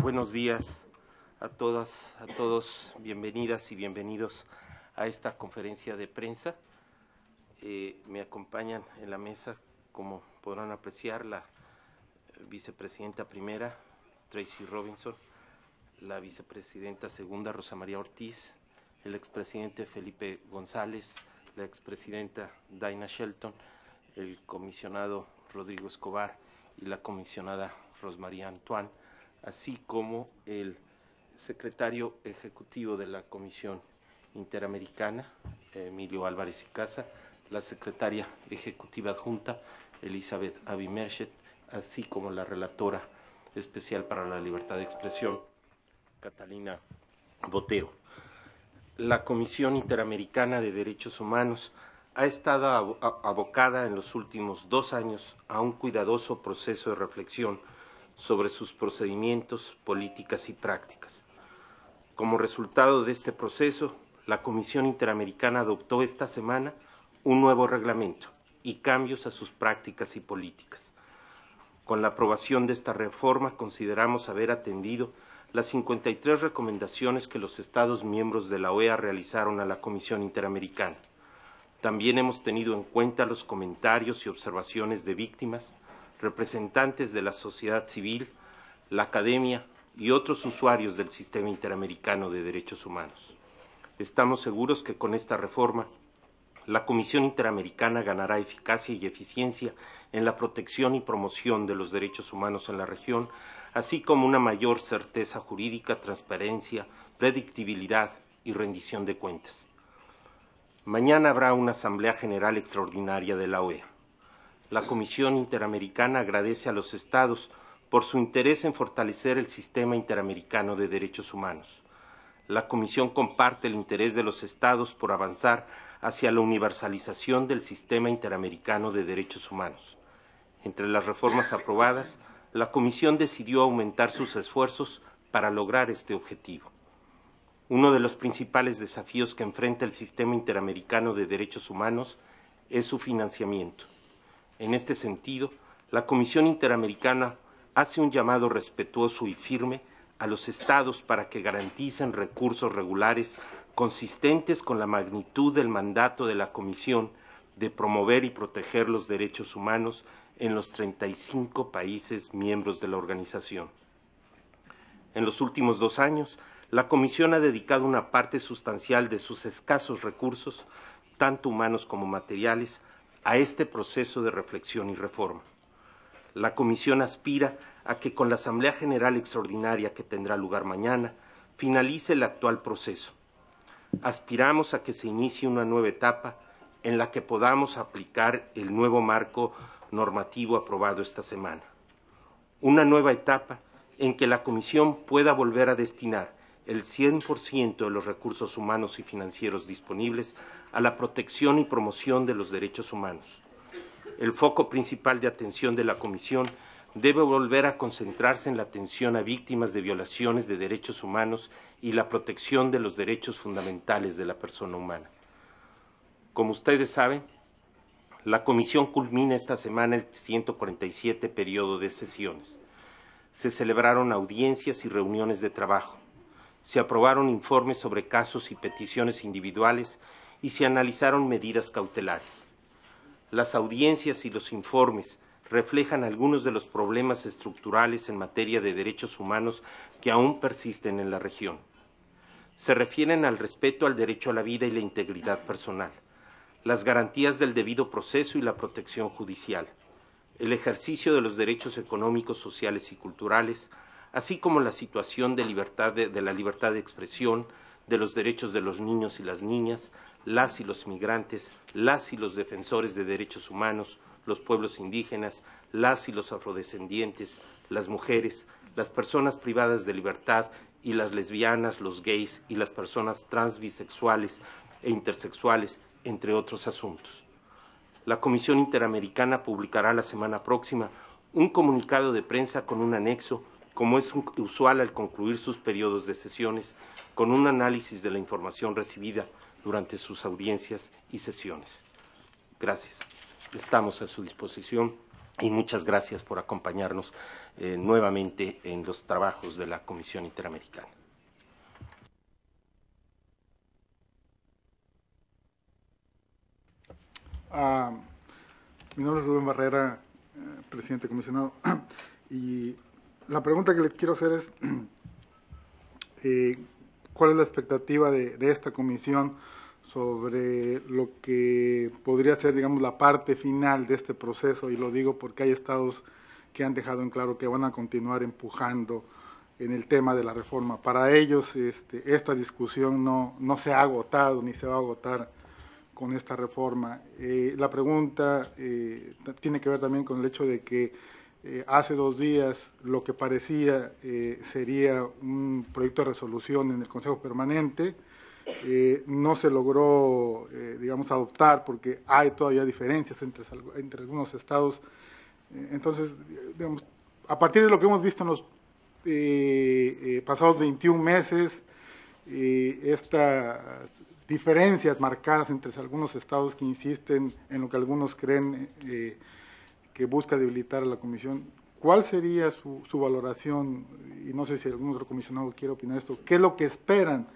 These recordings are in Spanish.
Buenos días a todas, a todos, bienvenidas y bienvenidos a esta conferencia de prensa. Me acompañan en la mesa, como podrán apreciar, la vicepresidenta primera, Tracy Robinson, la vicepresidenta segunda, Rosa María Ortiz, el expresidente Felipe González, la expresidenta Daina Shelton, el comisionado Rodrigo Escobar y la comisionada Rosmaría Antoine, así como el secretario ejecutivo de la Comisión Interamericana, Emilio Álvarez y Casa, la secretaria ejecutiva adjunta, Elizabeth Abimerchet, así como la relatora especial para la libertad de expresión, Catalina Botero. La Comisión Interamericana de Derechos Humanos ha estado abocada en los últimos 2 años a un cuidadoso proceso de reflexión sobre sus procedimientos, políticas y prácticas. Como resultado de este proceso, la Comisión Interamericana adoptó esta semana un nuevo reglamento y cambios a sus prácticas y políticas. Con la aprobación de esta reforma, consideramos haber atendido las 53 recomendaciones que los Estados miembros de la OEA realizaron a la Comisión Interamericana. También hemos tenido en cuenta los comentarios y observaciones de víctimas, representantes de la sociedad civil, la academia y otros usuarios del sistema interamericano de derechos humanos. Estamos seguros que con esta reforma, la Comisión Interamericana ganará eficacia y eficiencia en la protección y promoción de los derechos humanos en la región, así como una mayor certeza jurídica, transparencia, predictibilidad y rendición de cuentas. Mañana habrá una Asamblea General Extraordinaria de la OEA. La Comisión Interamericana agradece a los Estados por su interés en fortalecer el sistema interamericano de derechos humanos. La Comisión comparte el interés de los Estados por avanzar hacia la universalización del sistema interamericano de derechos humanos. Entre las reformas aprobadas, la Comisión decidió aumentar sus esfuerzos para lograr este objetivo. Uno de los principales desafíos que enfrenta el sistema interamericano de derechos humanos es su financiamiento. En este sentido, la Comisión Interamericana hace un llamado respetuoso y firme a los Estados para que garanticen recursos regulares consistentes con la magnitud del mandato de la Comisión de promover y proteger los derechos humanos en los 35 países miembros de la organización. En los últimos 2 años, la Comisión ha dedicado una parte sustancial de sus escasos recursos, tanto humanos como materiales, a este proceso de reflexión y reforma. La Comisión aspira a que con la Asamblea General Extraordinaria que tendrá lugar mañana, finalice el actual proceso. Aspiramos a que se inicie una nueva etapa en la que podamos aplicar el nuevo marco normativo aprobado esta semana. Una nueva etapa en que la Comisión pueda volver a destinar el 100% de los recursos humanos y financieros disponibles a la protección y promoción de los derechos humanos. El foco principal de atención de la Comisión debe volver a concentrarse en la atención a víctimas de violaciones de derechos humanos y la protección de los derechos fundamentales de la persona humana. Como ustedes saben, la Comisión culmina esta semana el 147 periodo de sesiones. Se celebraron audiencias y reuniones de trabajo. Se aprobaron informes sobre casos y peticiones individuales y se analizaron medidas cautelares. Las audiencias y los informes reflejan algunos de los problemas estructurales en materia de derechos humanos que aún persisten en la región. Se refieren al respeto al derecho a la vida y la integridad personal, las garantías del debido proceso y la protección judicial, el ejercicio de los derechos económicos, sociales y culturales, así como la situación de la libertad de expresión, de los derechos de los niños y las niñas, las y los migrantes, las y los defensores de derechos humanos, los pueblos indígenas, las y los afrodescendientes, las mujeres, las personas privadas de libertad y las lesbianas, los gays y las personas trans, bisexuales e intersexuales, entre otros asuntos. La Comisión Interamericana publicará la semana próxima un comunicado de prensa con un anexo, como es usual al concluir sus periodos de sesiones, con un análisis de la información recibida durante sus audiencias y sesiones. Gracias. Estamos a su disposición y muchas gracias por acompañarnos nuevamente en los trabajos de la Comisión Interamericana. Mi nombre es Rubén Barrera, presidente comisionado, y la pregunta que les quiero hacer es ¿cuál es la expectativa de esta comisión sobre lo que podría ser, digamos, la parte final de este proceso? Y lo digo porque hay estados que han dejado en claro que van a continuar empujando en el tema de la reforma. Para ellos esta discusión no se ha agotado ni se va a agotar con esta reforma. La pregunta tiene que ver también con el hecho de que hace 2 días lo que parecía sería un proyecto de resolución en el Consejo Permanente no se logró, digamos, adoptar porque hay todavía diferencias entre algunos estados. Entonces, digamos, a partir de lo que hemos visto en los pasados 21 meses, estas diferencias marcadas entre algunos estados que insisten en lo que algunos creen que busca debilitar a la comisión, ¿cuál sería su valoración? Y no sé si algún otro comisionado quiere opinar esto. ¿Qué es lo que esperan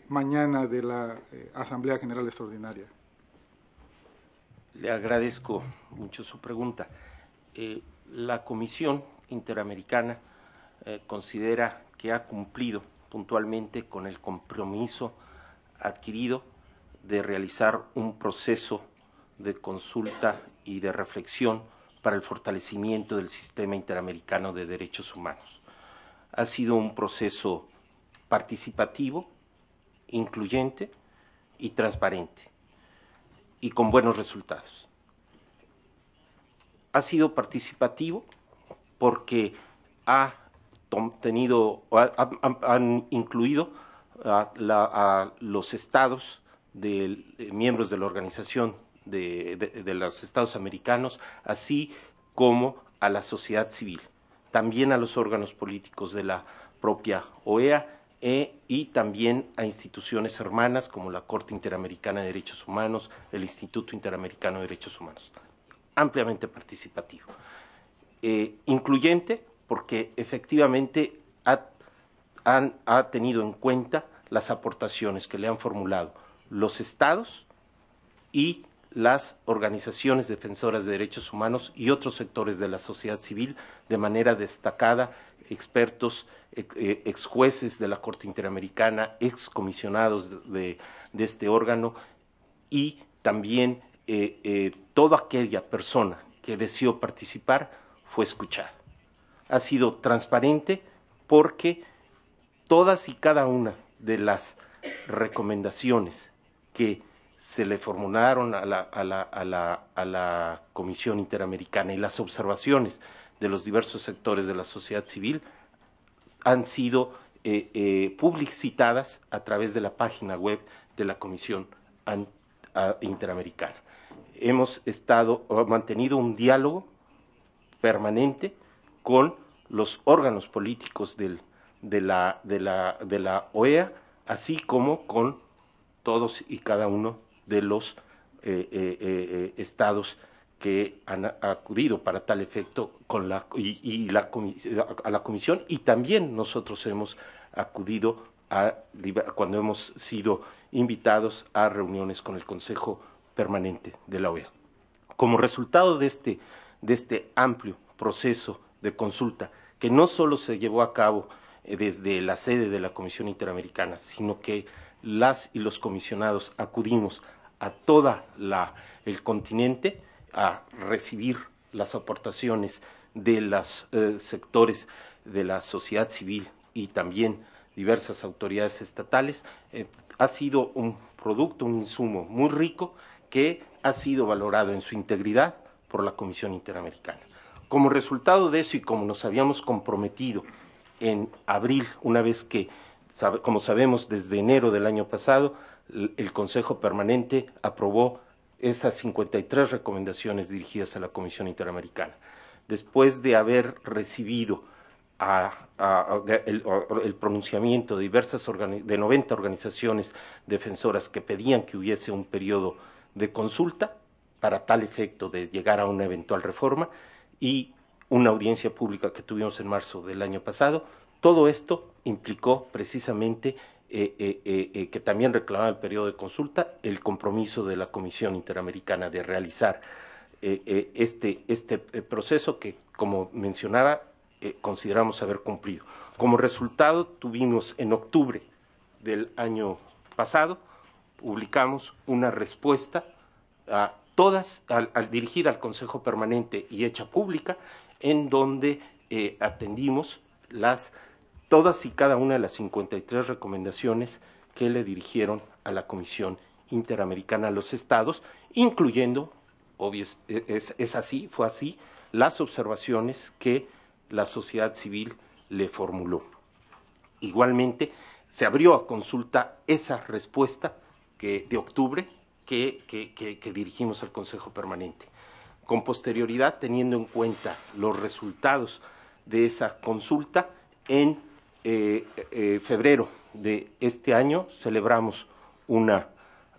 mañana de la Asamblea General Extraordinaria? Le agradezco mucho su pregunta. La Comisión Interamericana considera que ha cumplido puntualmente con el compromiso adquirido de realizar un proceso de consulta y de reflexión para el fortalecimiento del sistema interamericano de derechos humanos. Ha sido un proceso participativo, incluyente y transparente, y con buenos resultados. Ha sido participativo porque han incluido a los estados miembros de la Organización de los Estados Americanos, así como a la sociedad civil, también a los órganos políticos de la propia OEA y también a instituciones hermanas como la Corte Interamericana de Derechos Humanos, el Instituto Interamericano de Derechos Humanos. Ampliamente participativo. Incluyente porque efectivamente ha tenido en cuenta las aportaciones que le han formulado los estados y las organizaciones defensoras de derechos humanos y otros sectores de la sociedad civil de manera destacada, expertos, ex jueces de la Corte Interamericana, ex comisionados de este órgano y también toda aquella persona que deseó participar fue escuchada. Ha sido transparente porque todas y cada una de las recomendaciones que se le formularon a la Comisión Interamericana y las observaciones de los diversos sectores de la sociedad civil han sido publicitadas a través de la página web de la Comisión Interamericana. Hemos mantenido un diálogo permanente con los órganos políticos de la OEA, así como con todos y cada uno de los estados que han acudido para tal efecto a la comisión, y también nosotros hemos acudido cuando hemos sido invitados a reuniones con el Consejo Permanente de la OEA. Como resultado de este amplio proceso de consulta, que no solo se llevó a cabo desde la sede de la Comisión Interamericana, sino que las y los comisionados acudimos a todo el continente a recibir las aportaciones de los sectores de la sociedad civil y también diversas autoridades estatales. Ha sido un producto, un insumo muy rico que ha sido valorado en su integridad por la Comisión Interamericana. Como resultado de eso y como nos habíamos comprometido en abril, una vez que, como sabemos, desde enero del año pasado, el Consejo Permanente aprobó esas 53 recomendaciones dirigidas a la Comisión Interamericana. Después de haber recibido el pronunciamiento de 90 organizaciones defensoras que pedían que hubiese un periodo de consulta para tal efecto de llegar a una eventual reforma, y una audiencia pública que tuvimos en marzo del año pasado. Todo esto implicó precisamente que también reclamaba el periodo de consulta, el compromiso de la Comisión Interamericana de realizar este proceso que, como mencionaba, consideramos haber cumplido. Como resultado, tuvimos en octubre del año pasado, publicamos una respuesta a todas, dirigida al Consejo Permanente y hecha pública, en donde atendimos todas y cada una de las 53 recomendaciones que le dirigieron a la Comisión Interamericana a los estados, incluyendo, obvio, fue así, las observaciones que la sociedad civil le formuló. Igualmente, se abrió a consulta esa respuesta de octubre que dirigimos al Consejo Permanente. Con posterioridad, teniendo en cuenta los resultados de esa consulta, en febrero de este año celebramos una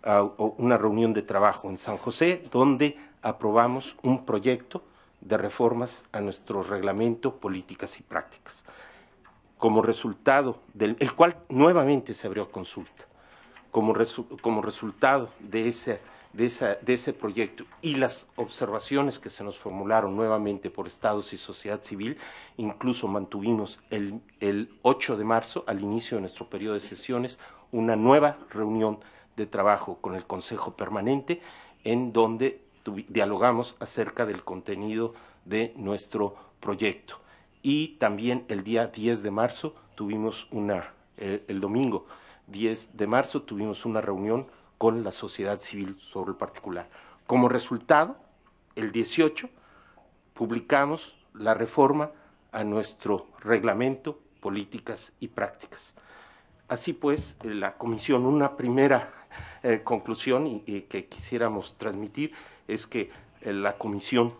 reunión de trabajo en San José, donde aprobamos un proyecto de reformas a nuestro reglamento, políticas y prácticas. Como resultado el cual nuevamente se abrió a consulta, como resultado de ese proyecto y las observaciones que se nos formularon nuevamente por estados y sociedad civil, incluso mantuvimos el 8 de marzo, al inicio de nuestro periodo de sesiones, una nueva reunión de trabajo con el Consejo Permanente, en donde dialogamos acerca del contenido de nuestro proyecto. Y también el día 10 de marzo tuvimos el domingo 10 de marzo tuvimos una reunión con la sociedad civil sobre el particular. Como resultado, el 18 publicamos la reforma a nuestro reglamento, políticas y prácticas. Así pues, la comisión, una primera conclusión que quisiéramos transmitir es que la Comisión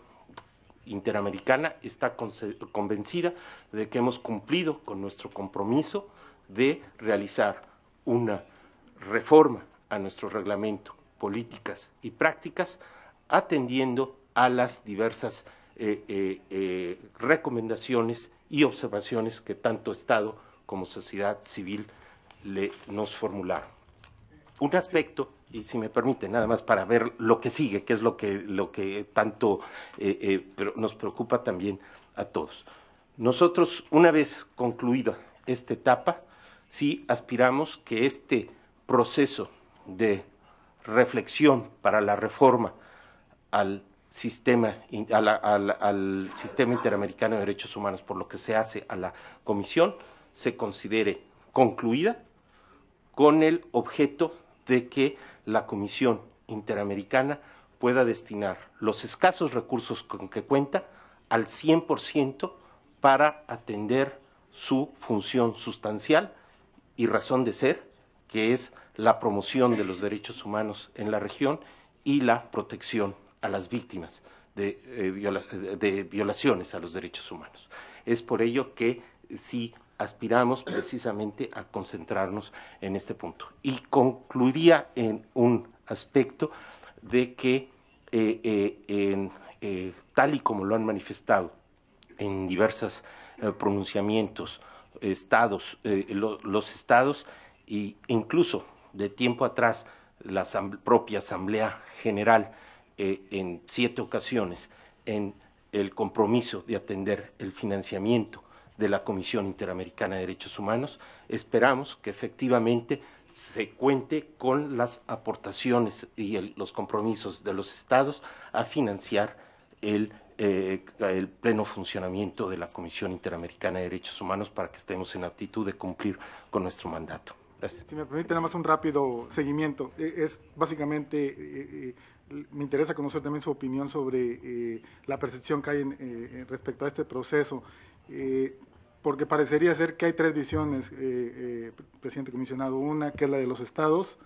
Interamericana está convencida de que hemos cumplido con nuestro compromiso de realizar una reforma a nuestro reglamento, políticas y prácticas, atendiendo a las diversas recomendaciones y observaciones que tanto Estado como sociedad civil nos formularon. Un aspecto, y si me permite, nada más para ver lo que sigue, que es lo que tanto pero nos preocupa también a todos. Nosotros, una vez concluida esta etapa, sí aspiramos que este proceso de reflexión para la reforma al sistema interamericano de derechos humanos, por lo que se hace a la Comisión, se considere concluida con el objeto de que la Comisión Interamericana pueda destinar los escasos recursos con que cuenta al 100% para atender su función sustancial y razón de ser, que es la promoción de los derechos humanos en la región y la protección a las víctimas de violaciones a los derechos humanos. Es por ello que sí aspiramos precisamente a concentrarnos en este punto. Y concluiría en un aspecto de que, tal y como lo han manifestado en diversos pronunciamientos, los estados, e incluso de tiempo atrás la propia Asamblea General, en 7 ocasiones, en el compromiso de atender el financiamiento de la Comisión Interamericana de Derechos Humanos, esperamos que efectivamente se cuente con las aportaciones y los compromisos de los estados a financiar el pleno funcionamiento de la Comisión Interamericana de Derechos Humanos para que estemos en aptitud de cumplir con nuestro mandato. Gracias. Si me permite, nada más un rápido seguimiento. Es básicamente, me interesa conocer también su opinión sobre la percepción que hay respecto a este proceso, porque parecería ser que hay 3 visiones, presidente comisionado. Una, que es la de los estados,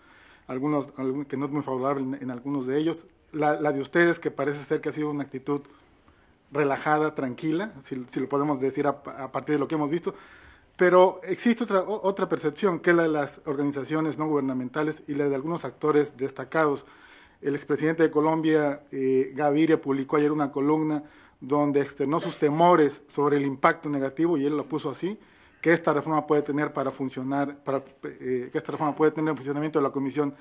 que no es muy favorable en algunos de ellos. La de ustedes, que parece ser que ha sido una actitud relajada, tranquila, si lo podemos decir a partir de lo que hemos visto. Pero existe otra percepción, que es la de las organizaciones no gubernamentales y la de algunos actores destacados. El expresidente de Colombia, Gaviria, publicó ayer una columna donde externó sus temores sobre el impacto negativo, y él lo puso así, que esta reforma puede tener para funcionar, que esta reforma puede tener el funcionamiento de la Comisión.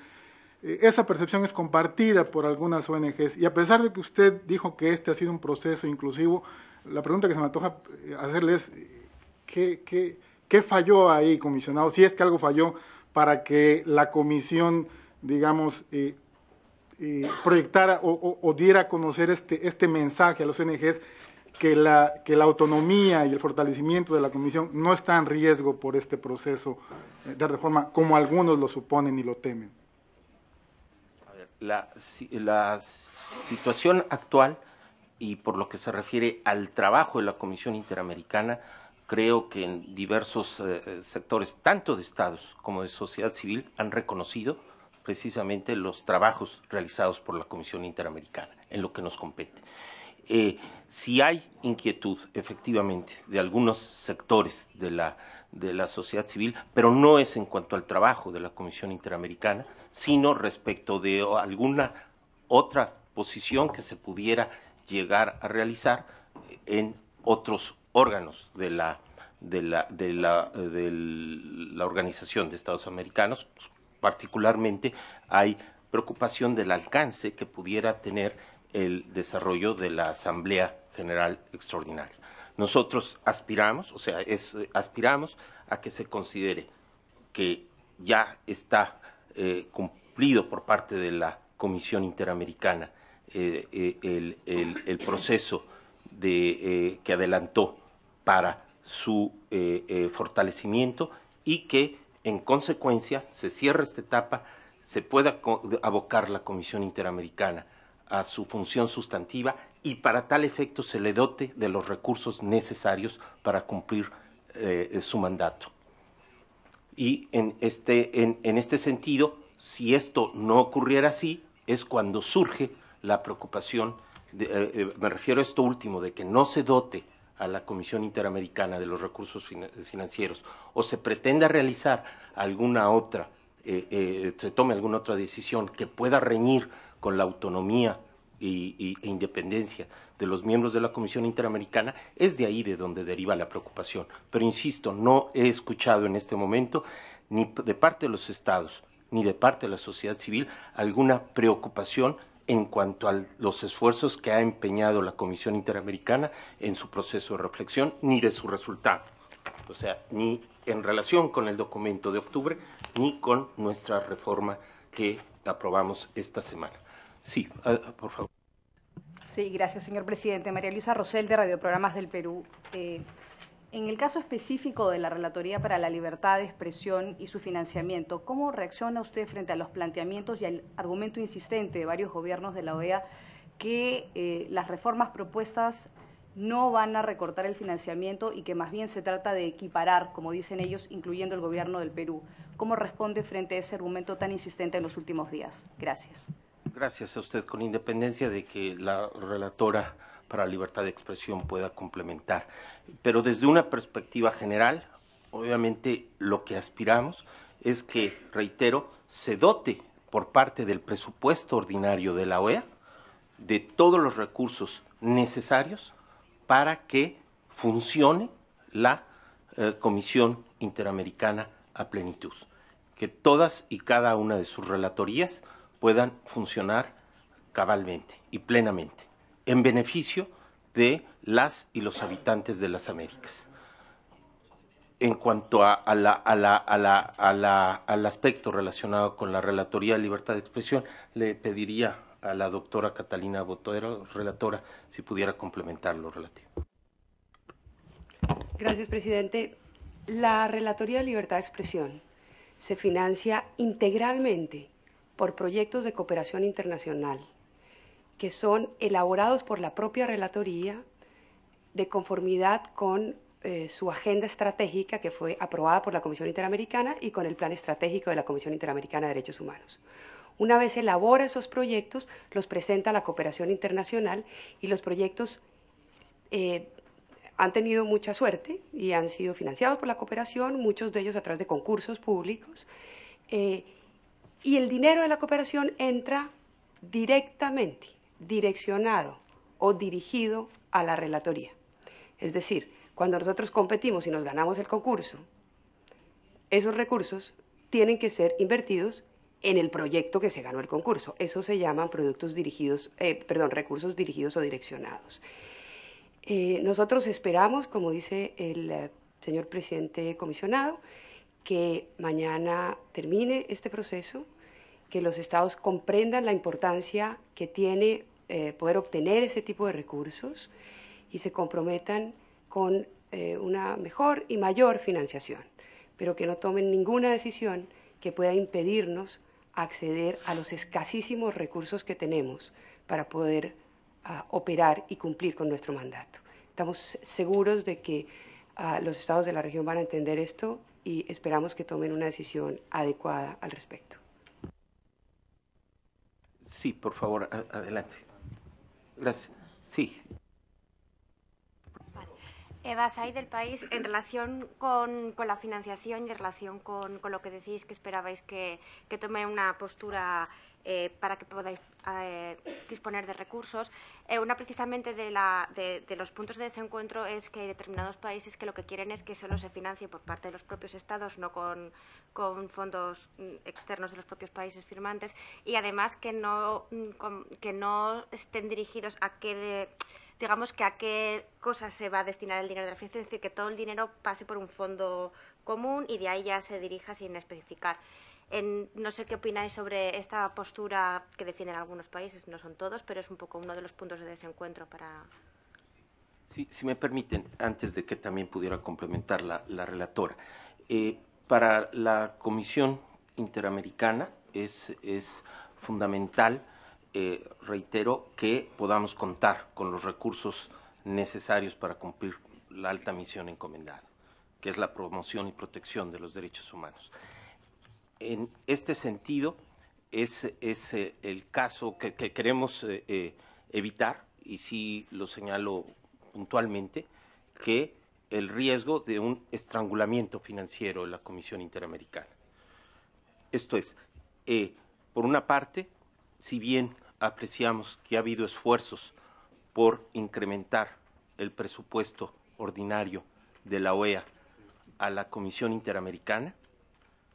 Esa percepción es compartida por algunas ONGs, y a pesar de que usted dijo que este ha sido un proceso inclusivo, la pregunta que se me antoja hacerle es, ¿qué falló ahí, comisionado? Si es que algo falló para que la comisión, digamos, proyectara o diera a conocer este mensaje a los ONGs, que la autonomía y el fortalecimiento de la Comisión no está en riesgo por este proceso de reforma, como algunos lo suponen y lo temen. A ver, la situación actual, y por lo que se refiere al trabajo de la Comisión Interamericana, creo que en diversos sectores, tanto de estados como de sociedad civil, han reconocido precisamente los trabajos realizados por la Comisión Interamericana en lo que nos compete. Si hay inquietud, efectivamente, de algunos sectores de la sociedad civil, pero no es en cuanto al trabajo de la Comisión Interamericana, sino respecto de alguna otra posición que se pudiera llegar a realizar en otros órganos de la Organización de Estados Americanos. Particularmente hay preocupación del alcance que pudiera tener el desarrollo de la Asamblea General Extraordinaria. Nosotros aspiramos, aspiramos a que se considere que ya está cumplido por parte de la Comisión Interamericana el proceso que adelantó para su fortalecimiento, y que en consecuencia se cierre esta etapa, se pueda abocar la Comisión Interamericana a su función sustantiva, y para tal efecto se le dote de los recursos necesarios para cumplir su mandato. Y en este sentido, si esto no ocurriera así, es cuando surge la preocupación, me refiero a esto último, de que no se dote a la Comisión Interamericana de los recursos financieros, o se pretenda realizar alguna otra, se tome alguna otra decisión que pueda reñir con la autonomía e independencia de los miembros de la Comisión Interamericana. Es de ahí de donde deriva la preocupación. Pero insisto, no he escuchado en este momento, ni de parte de los estados, ni de parte de la sociedad civil, alguna preocupación en cuanto a los esfuerzos que ha empeñado la Comisión Interamericana en su proceso de reflexión, ni de su resultado. O sea, ni en relación con el documento de octubre, ni con nuestra reforma que aprobamos esta semana. Sí, por favor. Sí, gracias, señor presidente. María Luisa Rosell, de Radioprogramas del Perú. En el caso específico de la Relatoría para la Libertad de Expresión y su financiamiento, ¿cómo reacciona usted frente a los planteamientos y al argumento insistente de varios gobiernos de la OEA que las reformas propuestas no van a recortar el financiamiento y que más bien se trata de equiparar, como dicen ellos, incluyendo el gobierno del Perú? ¿Cómo responde frente a ese argumento tan insistente en los últimos días? Gracias. Gracias a usted, con independencia de que la relatora para la libertad de expresión pueda complementar. Pero desde una perspectiva general, obviamente lo que aspiramos es que, reitero, se dote por parte del presupuesto ordinario de la OEA de todos los recursos necesarios para que funcione la Comisión Interamericana a plenitud, que todas y cada una de sus relatorías puedan funcionar cabalmente y plenamente, en beneficio de las y los habitantes de las Américas. En cuanto al aspecto relacionado con la Relatoría de Libertad de Expresión, le pediría a la doctora Catalina Botero, relatora, si pudiera complementar lo relativo. Gracias, presidente. La Relatoría de Libertad de Expresión se financia integralmente por proyectos de cooperación internacional que son elaborados por la propia Relatoría de conformidad con su agenda estratégica, que fue aprobada por la Comisión Interamericana, y con el plan estratégico de la Comisión Interamericana de Derechos Humanos. Una vez elabora esos proyectos, los presenta a la cooperación internacional, y los proyectos han tenido mucha suerte y han sido financiados por la cooperación, muchos de ellos a través de concursos públicos, y el dinero de la cooperación entra directamente, direccionado o dirigido a la relatoría. Es decir, cuando nosotros competimos y nos ganamos el concurso, esos recursos tienen que ser invertidos en el proyecto que se ganó el concurso. Eso se llaman recursos dirigidos o direccionados. Nosotros esperamos, como dice el señor presidente comisionado, que mañana termine este proceso, que los estados comprendan la importancia que tiene poder obtener ese tipo de recursos y se comprometan con una mejor y mayor financiación, pero que no tomen ninguna decisión que pueda impedirnos acceder a los escasísimos recursos que tenemos para poder operar y cumplir con nuestro mandato. Estamos seguros de que los estados de la región van a entender esto y esperamos que tomen una decisión adecuada al respecto. Sí, por favor, adelante. Gracias. Sí. Eva Say, del País, en relación con la financiación y en relación con lo que decís que esperabais que tome una postura para que podáis disponer de recursos. Una precisamente de los puntos de desencuentro es que hay determinados países que lo que quieren es que solo se financie por parte de los propios estados, no con fondos externos de los propios países firmantes, y además que no estén dirigidos a digamos que a qué cosas se va a destinar el dinero de la financiación, es decir, que todo el dinero pase por un fondo común y de ahí ya se dirija sin especificar. No sé qué opináis sobre esta postura que defienden algunos países, no son todos, pero es un poco uno de los puntos de desencuentro para... Sí, si me permiten, antes de que también pudiera complementar la relatora, para la Comisión Interamericana es fundamental, reitero, que podamos contar con los recursos necesarios para cumplir la alta misión encomendada, que es la promoción y protección de los derechos humanos. En este sentido, es el caso que queremos evitar, y sí lo señalo puntualmente, que el riesgo de un estrangulamiento financiero de la Comisión Interamericana. Esto es, por una parte, si bien apreciamos que ha habido esfuerzos por incrementar el presupuesto ordinario de la OEA a la Comisión Interamericana,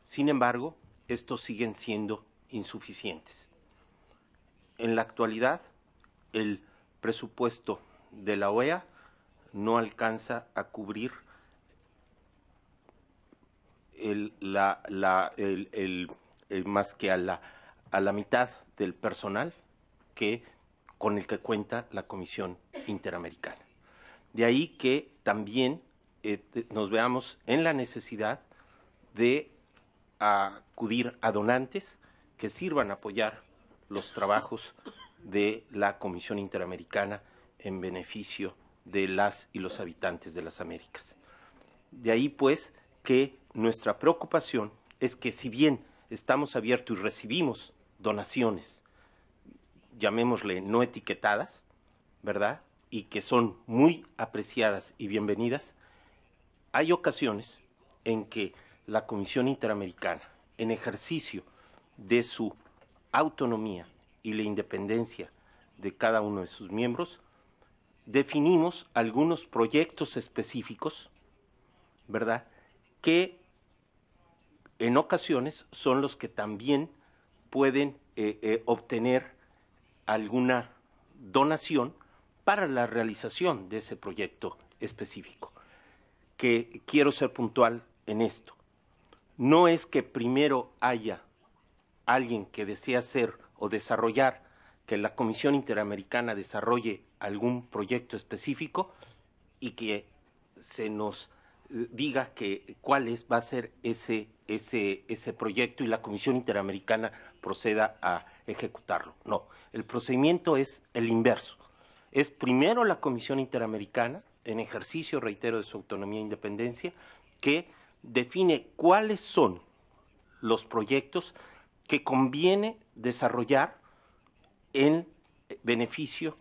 sin embargo, estos siguen siendo insuficientes. En la actualidad, el presupuesto de la OEA no alcanza a cubrir más que a la mitad del personal con el que cuenta la Comisión Interamericana. De ahí que también nos veamos en la necesidad de acudir a donantes que sirvan a apoyar los trabajos de la Comisión Interamericana en beneficio de las y los habitantes de las Américas. De ahí, pues, que nuestra preocupación es que si bien estamos abiertos y recibimos donaciones, llamémosle no etiquetadas, ¿verdad?, y que son muy apreciadas y bienvenidas, hay ocasiones en que la Comisión Interamericana, en ejercicio de su autonomía y la independencia de cada uno de sus miembros, definimos algunos proyectos específicos, ¿verdad?, que en ocasiones son los que también pueden obtener alguna donación para la realización de ese proyecto específico. Que quiero ser puntual en esto. No es que primero haya alguien que desea hacer o desarrollar, que la Comisión Interamericana desarrolle algún proyecto específico y que se nos diga cuál va a ser ese proyecto y la Comisión Interamericana proceda a ejecutarlo. No, el procedimiento es el inverso. Es primero la Comisión Interamericana, en ejercicio, reitero, de su autonomía e independencia, que define cuáles son los proyectos que conviene desarrollar en beneficio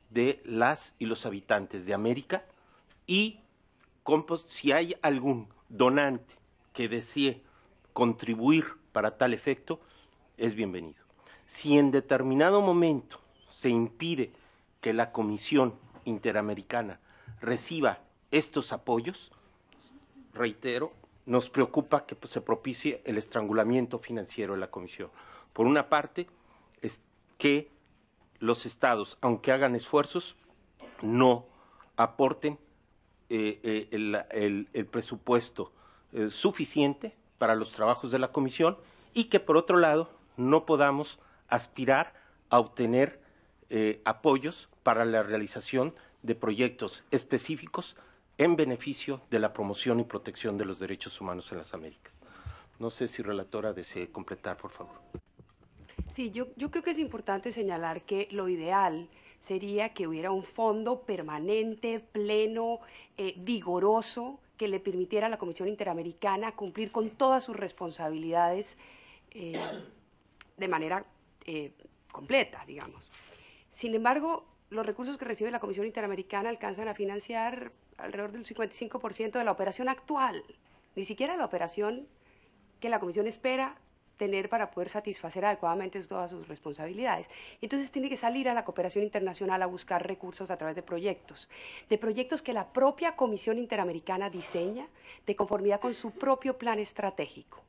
de las y los habitantes de América, y si hay algún donante que desee contribuir para tal efecto, es bienvenido. Si en determinado momento se impide que la Comisión Interamericana reciba estos apoyos, reitero, nos preocupa que se propicie el estrangulamiento financiero de la Comisión. Por una parte, es que los estados, aunque hagan esfuerzos, no aporten el presupuesto suficiente para los trabajos de la Comisión y que, por otro lado, no podamos aspirar a obtener apoyos para la realización de proyectos específicos en beneficio de la promoción y protección de los derechos humanos en las Américas. No sé si relatora desee completar, por favor. Sí, yo creo que es importante señalar que lo ideal sería que hubiera un fondo permanente, pleno, vigoroso, que le permitiera a la Comisión Interamericana cumplir con todas sus responsabilidades de manera completa, digamos. Sin embargo, los recursos que recibe la Comisión Interamericana alcanzan a financiar alrededor del 55% de la operación actual, ni siquiera la operación que la Comisión espera tener para poder satisfacer adecuadamente todas sus responsabilidades. Entonces tiene que salir a la cooperación internacional a buscar recursos a través de proyectos que la propia Comisión Interamericana diseña de conformidad con su propio plan estratégico.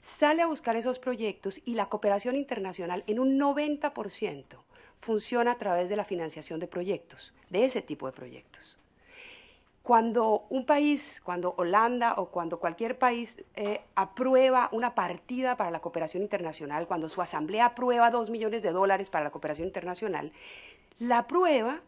Sale a buscar esos proyectos y la cooperación internacional en un 90% funciona a través de la financiación de proyectos, de ese tipo de proyectos. Cuando un país, cuando Holanda o cuando cualquier país aprueba una partida para la cooperación internacional, cuando su asamblea aprueba $2 millones para la cooperación internacional, la aprueba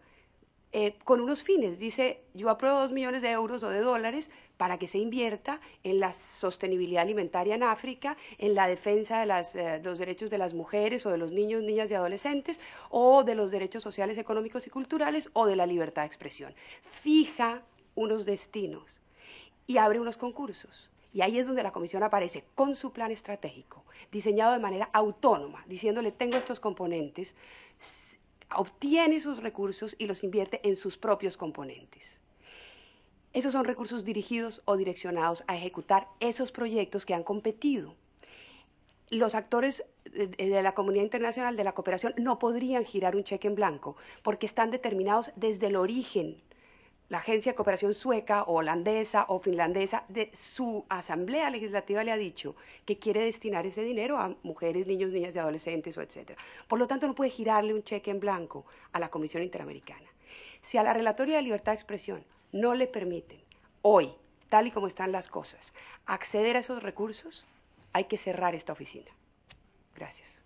con unos fines. Dice, yo apruebo 2 millones de euros o de dólares para que se invierta en la sostenibilidad alimentaria en África, en la defensa de los derechos de las mujeres o de los niños, niñas y adolescentes, o de los derechos sociales, económicos y culturales, o de la libertad de expresión. Fija unos destinos y abre unos concursos. Y ahí es donde la Comisión aparece con su plan estratégico, diseñado de manera autónoma, diciéndole, tengo estos componentes, obtiene esos recursos y los invierte en sus propios componentes. Esos son recursos dirigidos o direccionados a ejecutar esos proyectos que han competido. Los actores de la comunidad internacional, de la cooperación, no podrían girar un cheque en blanco porque están determinados desde el origen. La Agencia de Cooperación sueca o holandesa o finlandesa, de su asamblea legislativa le ha dicho que quiere destinar ese dinero a mujeres, niños, niñas y adolescentes, o etcétera. Por lo tanto, no puede girarle un cheque en blanco a la Comisión Interamericana. Si a la Relatoría de Libertad de Expresión no le permiten hoy, tal y como están las cosas, acceder a esos recursos, hay que cerrar esta oficina. Gracias.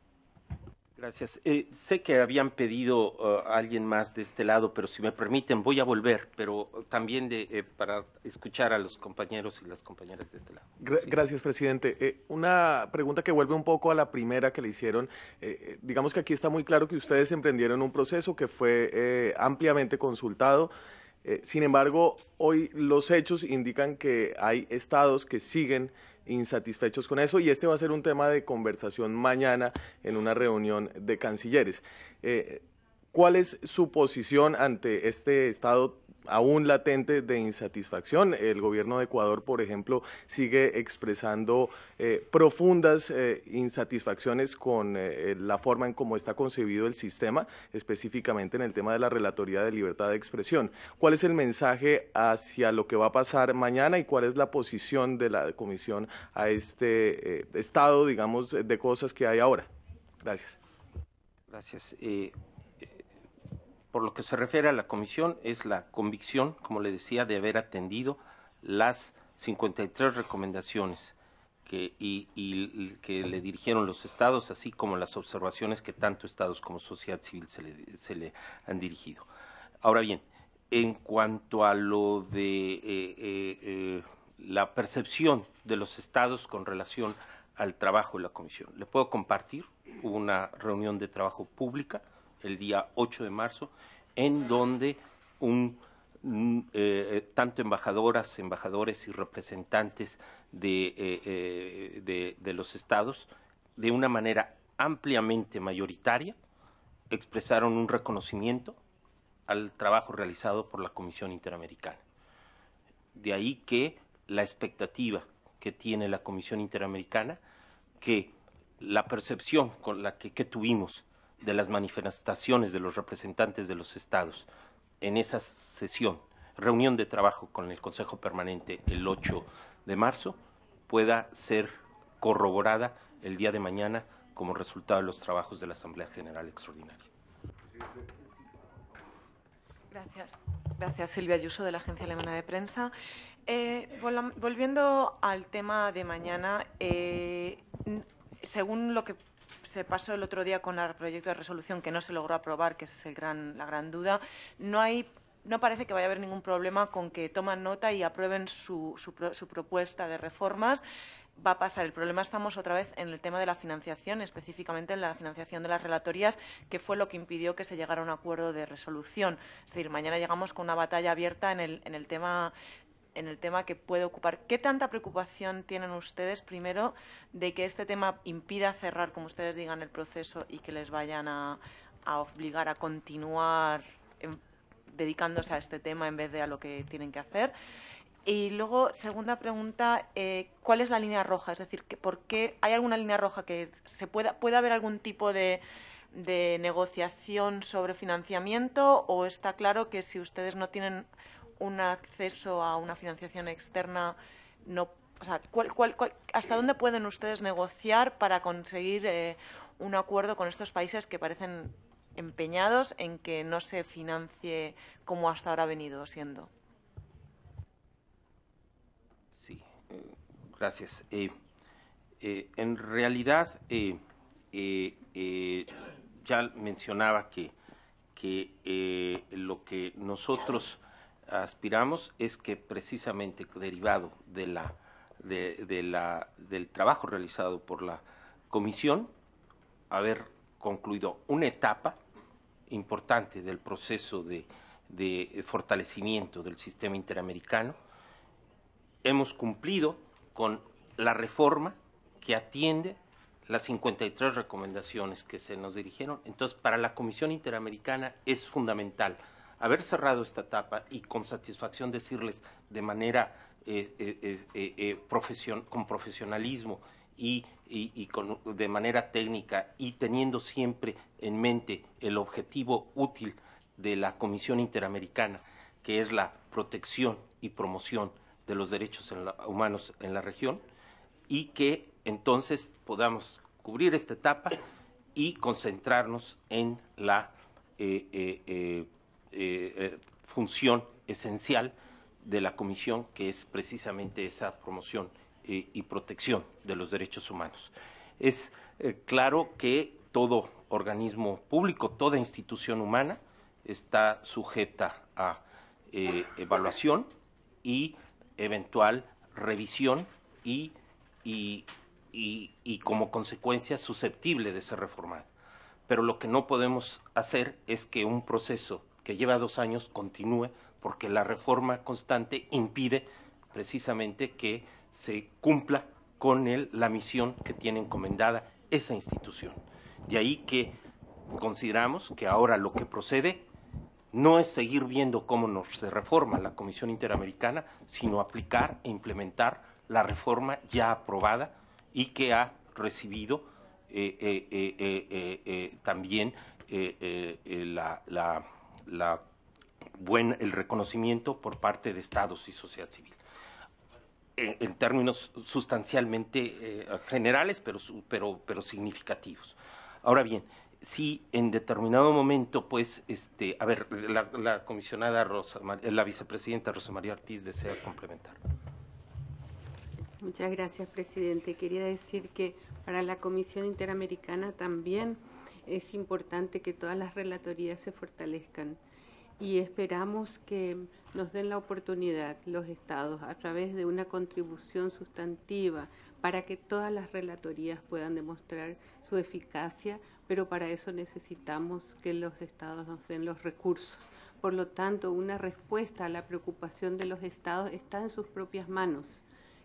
Gracias. Sé que habían pedido a alguien más de este lado, pero si me permiten voy a volver, pero también para escuchar a los compañeros y las compañeras de este lado. Gracias, presidente. Una pregunta que vuelve un poco a la primera que le hicieron. Digamos que aquí está muy claro que ustedes emprendieron un proceso que fue ampliamente consultado. Sin embargo, hoy los hechos indican que hay estados que siguen insatisfechos con eso y este va a ser un tema de conversación mañana en una reunión de cancilleres. ¿Cuál es su posición ante este estado aún latente de insatisfacción? El gobierno de Ecuador, por ejemplo, sigue expresando profundas insatisfacciones con la forma en cómo está concebido el sistema, específicamente en el tema de la Relatoría de Libertad de Expresión. ¿Cuál es el mensaje hacia lo que va a pasar mañana y cuál es la posición de la Comisión a este estado, digamos, de cosas que hay ahora? Gracias. Gracias. Por lo que se refiere a la Comisión, es la convicción, como le decía, de haber atendido las 53 recomendaciones que le dirigieron los estados, así como las observaciones que tanto estados como sociedad civil se le han dirigido. Ahora bien, en cuanto a lo de la percepción de los estados con relación al trabajo de la Comisión, le puedo compartir, hubo una reunión de trabajo pública el día 8 de marzo, en donde tanto embajadoras, embajadores y representantes de los estados, de una manera ampliamente mayoritaria, expresaron un reconocimiento al trabajo realizado por la Comisión Interamericana. De ahí que la expectativa que tiene la Comisión Interamericana, que la percepción con la que tuvimos de las manifestaciones de los representantes de los estados en esa sesión, reunión de trabajo con el Consejo Permanente el 8 de marzo, pueda ser corroborada el día de mañana como resultado de los trabajos de la Asamblea General Extraordinaria. Gracias. Gracias, Silvia Ayuso, de la Agencia Alemana de Prensa. Volviendo al tema de mañana, según lo que se pasó el otro día con el proyecto de resolución que no se logró aprobar, que esa es la gran duda, no parece que vaya a haber ningún problema con que toman nota y aprueben su propuesta de reformas. Va a pasar. El problema estamos otra vez en el tema de la financiación, específicamente en la financiación de las relatorías, que fue lo que impidió que se llegara a un acuerdo de resolución. Es decir, mañana llegamos con una batalla abierta en el tema que puede ocupar. ¿Qué tanta preocupación tienen ustedes, primero, de que este tema impida cerrar, como ustedes digan, el proceso y que les vayan a obligar a continuar dedicándose a este tema en vez de a lo que tienen que hacer? Y luego, segunda pregunta, ¿cuál es la línea roja? Es decir, ¿por qué hay alguna línea roja que puede haber algún tipo de negociación sobre financiamiento, o está claro que si ustedes no tienen un acceso a una financiación externa, no, o sea, ¿hasta dónde pueden ustedes negociar para conseguir un acuerdo con estos países que parecen empeñados en que no se financie como hasta ahora ha venido siendo? Sí, gracias. En realidad, ya mencionaba que lo que nosotros aspiramos es que, precisamente derivado del trabajo realizado por la Comisión, haber concluido una etapa importante del proceso de fortalecimiento del sistema interamericano. Hemos cumplido con la reforma que atiende las 53 recomendaciones que se nos dirigieron. Entonces, para la Comisión Interamericana es fundamental haber cerrado esta etapa y con satisfacción decirles de manera con profesionalismo y de manera técnica, y teniendo siempre en mente el objetivo útil de la Comisión Interamericana, que es la protección y promoción de los derechos humanos en la región, y que entonces podamos cubrir esta etapa y concentrarnos en la función esencial de la Comisión, que es precisamente esa promoción y protección de los derechos humanos. Es claro que todo organismo público, toda institución humana está sujeta a evaluación y eventual revisión y como consecuencia susceptible de ser reformada. Pero lo que no podemos hacer es que un proceso que lleva 2 años continúe, porque la reforma constante impide precisamente que se cumpla con la misión que tiene encomendada esa institución. De ahí que consideramos que ahora lo que procede no es seguir viendo cómo se reforma la Comisión Interamericana, sino aplicar e implementar la reforma ya aprobada y que ha recibido también el reconocimiento por parte de estados y sociedad civil. En términos sustancialmente generales, pero significativos. Ahora bien, si en determinado momento, pues, a ver, la comisionada la vicepresidenta Rosa María Ortiz desea complementar. Muchas gracias, presidente. Quería decir que para la Comisión Interamericana también es importante que todas las relatorías se fortalezcan, y esperamos que nos den la oportunidad los estados a través de una contribución sustantiva para que todas las relatorías puedan demostrar su eficacia, pero para eso necesitamos que los estados nos den los recursos. Por lo tanto, una respuesta a la preocupación de los estados está en sus propias manos,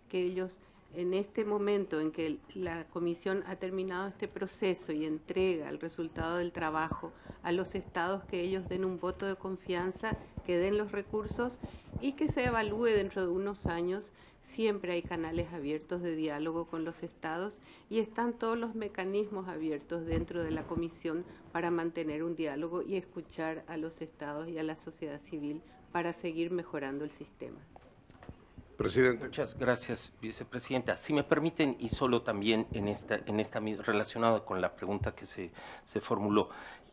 que ellos en este momento en que la Comisión ha terminado este proceso y entrega el resultado del trabajo a los estados, que ellos den un voto de confianza, que den los recursos y que se evalúe dentro de unos años. Siempre hay canales abiertos de diálogo con los estados y están todos los mecanismos abiertos dentro de la Comisión para mantener un diálogo y escuchar a los estados y a la sociedad civil para seguir mejorando el sistema. Presidente. Muchas gracias, vicepresidenta. Si me permiten, y solo también relacionado con la pregunta que se formuló,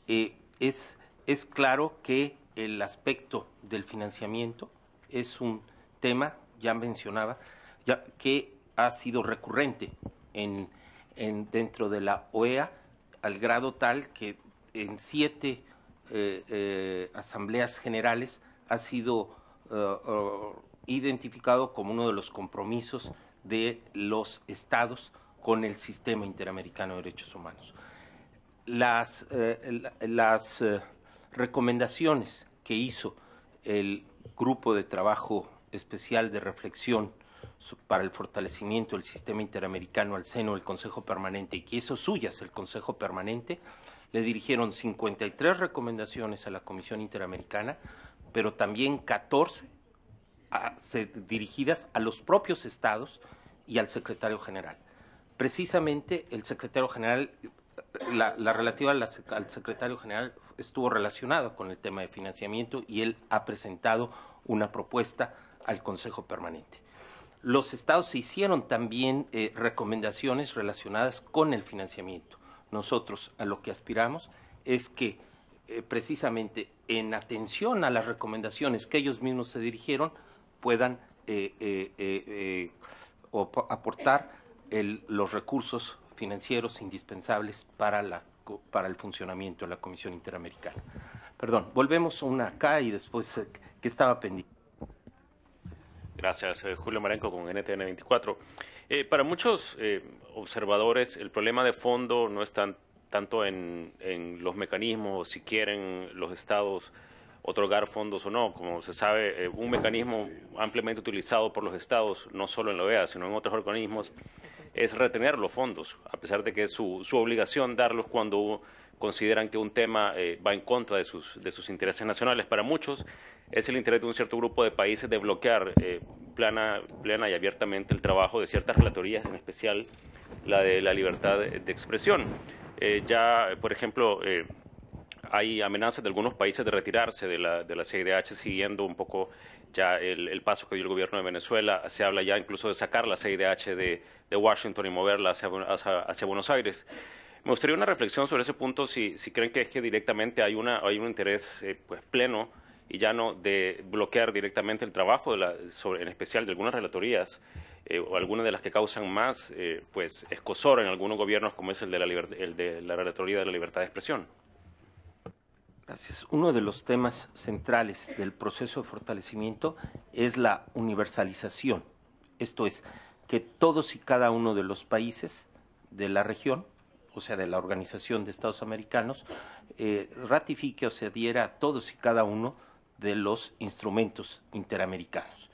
es claro que el aspecto del financiamiento es un tema, ya mencionaba, que ha sido recurrente dentro de la OEA, al grado tal que en 7 asambleas generales ha sido identificado como uno de los compromisos de los estados con el sistema interamericano de derechos humanos. Las recomendaciones que hizo el Grupo de Trabajo Especial de Reflexión para el fortalecimiento del sistema interamericano al seno del Consejo Permanente, y que hizo suyas el Consejo Permanente, le dirigieron 53 recomendaciones a la Comisión Interamericana, pero también 14 dirigidas a los propios estados y al secretario general. Precisamente el secretario general, la relativa al secretario general estuvo relacionado con el tema de financiamiento, y él ha presentado una propuesta al Consejo Permanente. Los estados hicieron también recomendaciones relacionadas con el financiamiento. Nosotros a lo que aspiramos es que precisamente en atención a las recomendaciones que ellos mismos se dirigieron, puedan aportar los recursos financieros indispensables para el funcionamiento de la Comisión Interamericana. Perdón, volvemos una acá y después que estaba pendiente. Gracias, Julio Marenco con NTN 24. Para muchos observadores, el problema de fondo no es tanto en los mecanismos, o si quieren los estados otorgar fondos o no. Como se sabe, un mecanismo ampliamente utilizado por los estados, no solo en la OEA, sino en otros organismos, es retener los fondos, a pesar de que es su obligación darlos cuando consideran que un tema va en contra de sus intereses nacionales. Para muchos es el interés de un cierto grupo de países de bloquear plana y abiertamente el trabajo de ciertas relatorías, en especial la de la libertad de expresión. Ya, por ejemplo, hay amenazas de algunos países de retirarse de la CIDH, siguiendo un poco ya el paso que dio el gobierno de Venezuela. Se habla ya incluso de sacar la CIDH de Washington y moverla hacia Buenos Aires. Me gustaría una reflexión sobre ese punto, si creen que es que directamente hay un interés pues pleno y llano de bloquear directamente el trabajo, en especial de algunas relatorías, o algunas de las que causan más pues escozor en algunos gobiernos, como es el de la Relatoría de la Libertad de Expresión. Gracias. Uno de los temas centrales del proceso de fortalecimiento es la universalización. Esto es, que todos y cada uno de los países de la región, o sea, de la Organización de Estados Americanos, ratifique o se adhiera a todos y cada uno de los instrumentos interamericanos.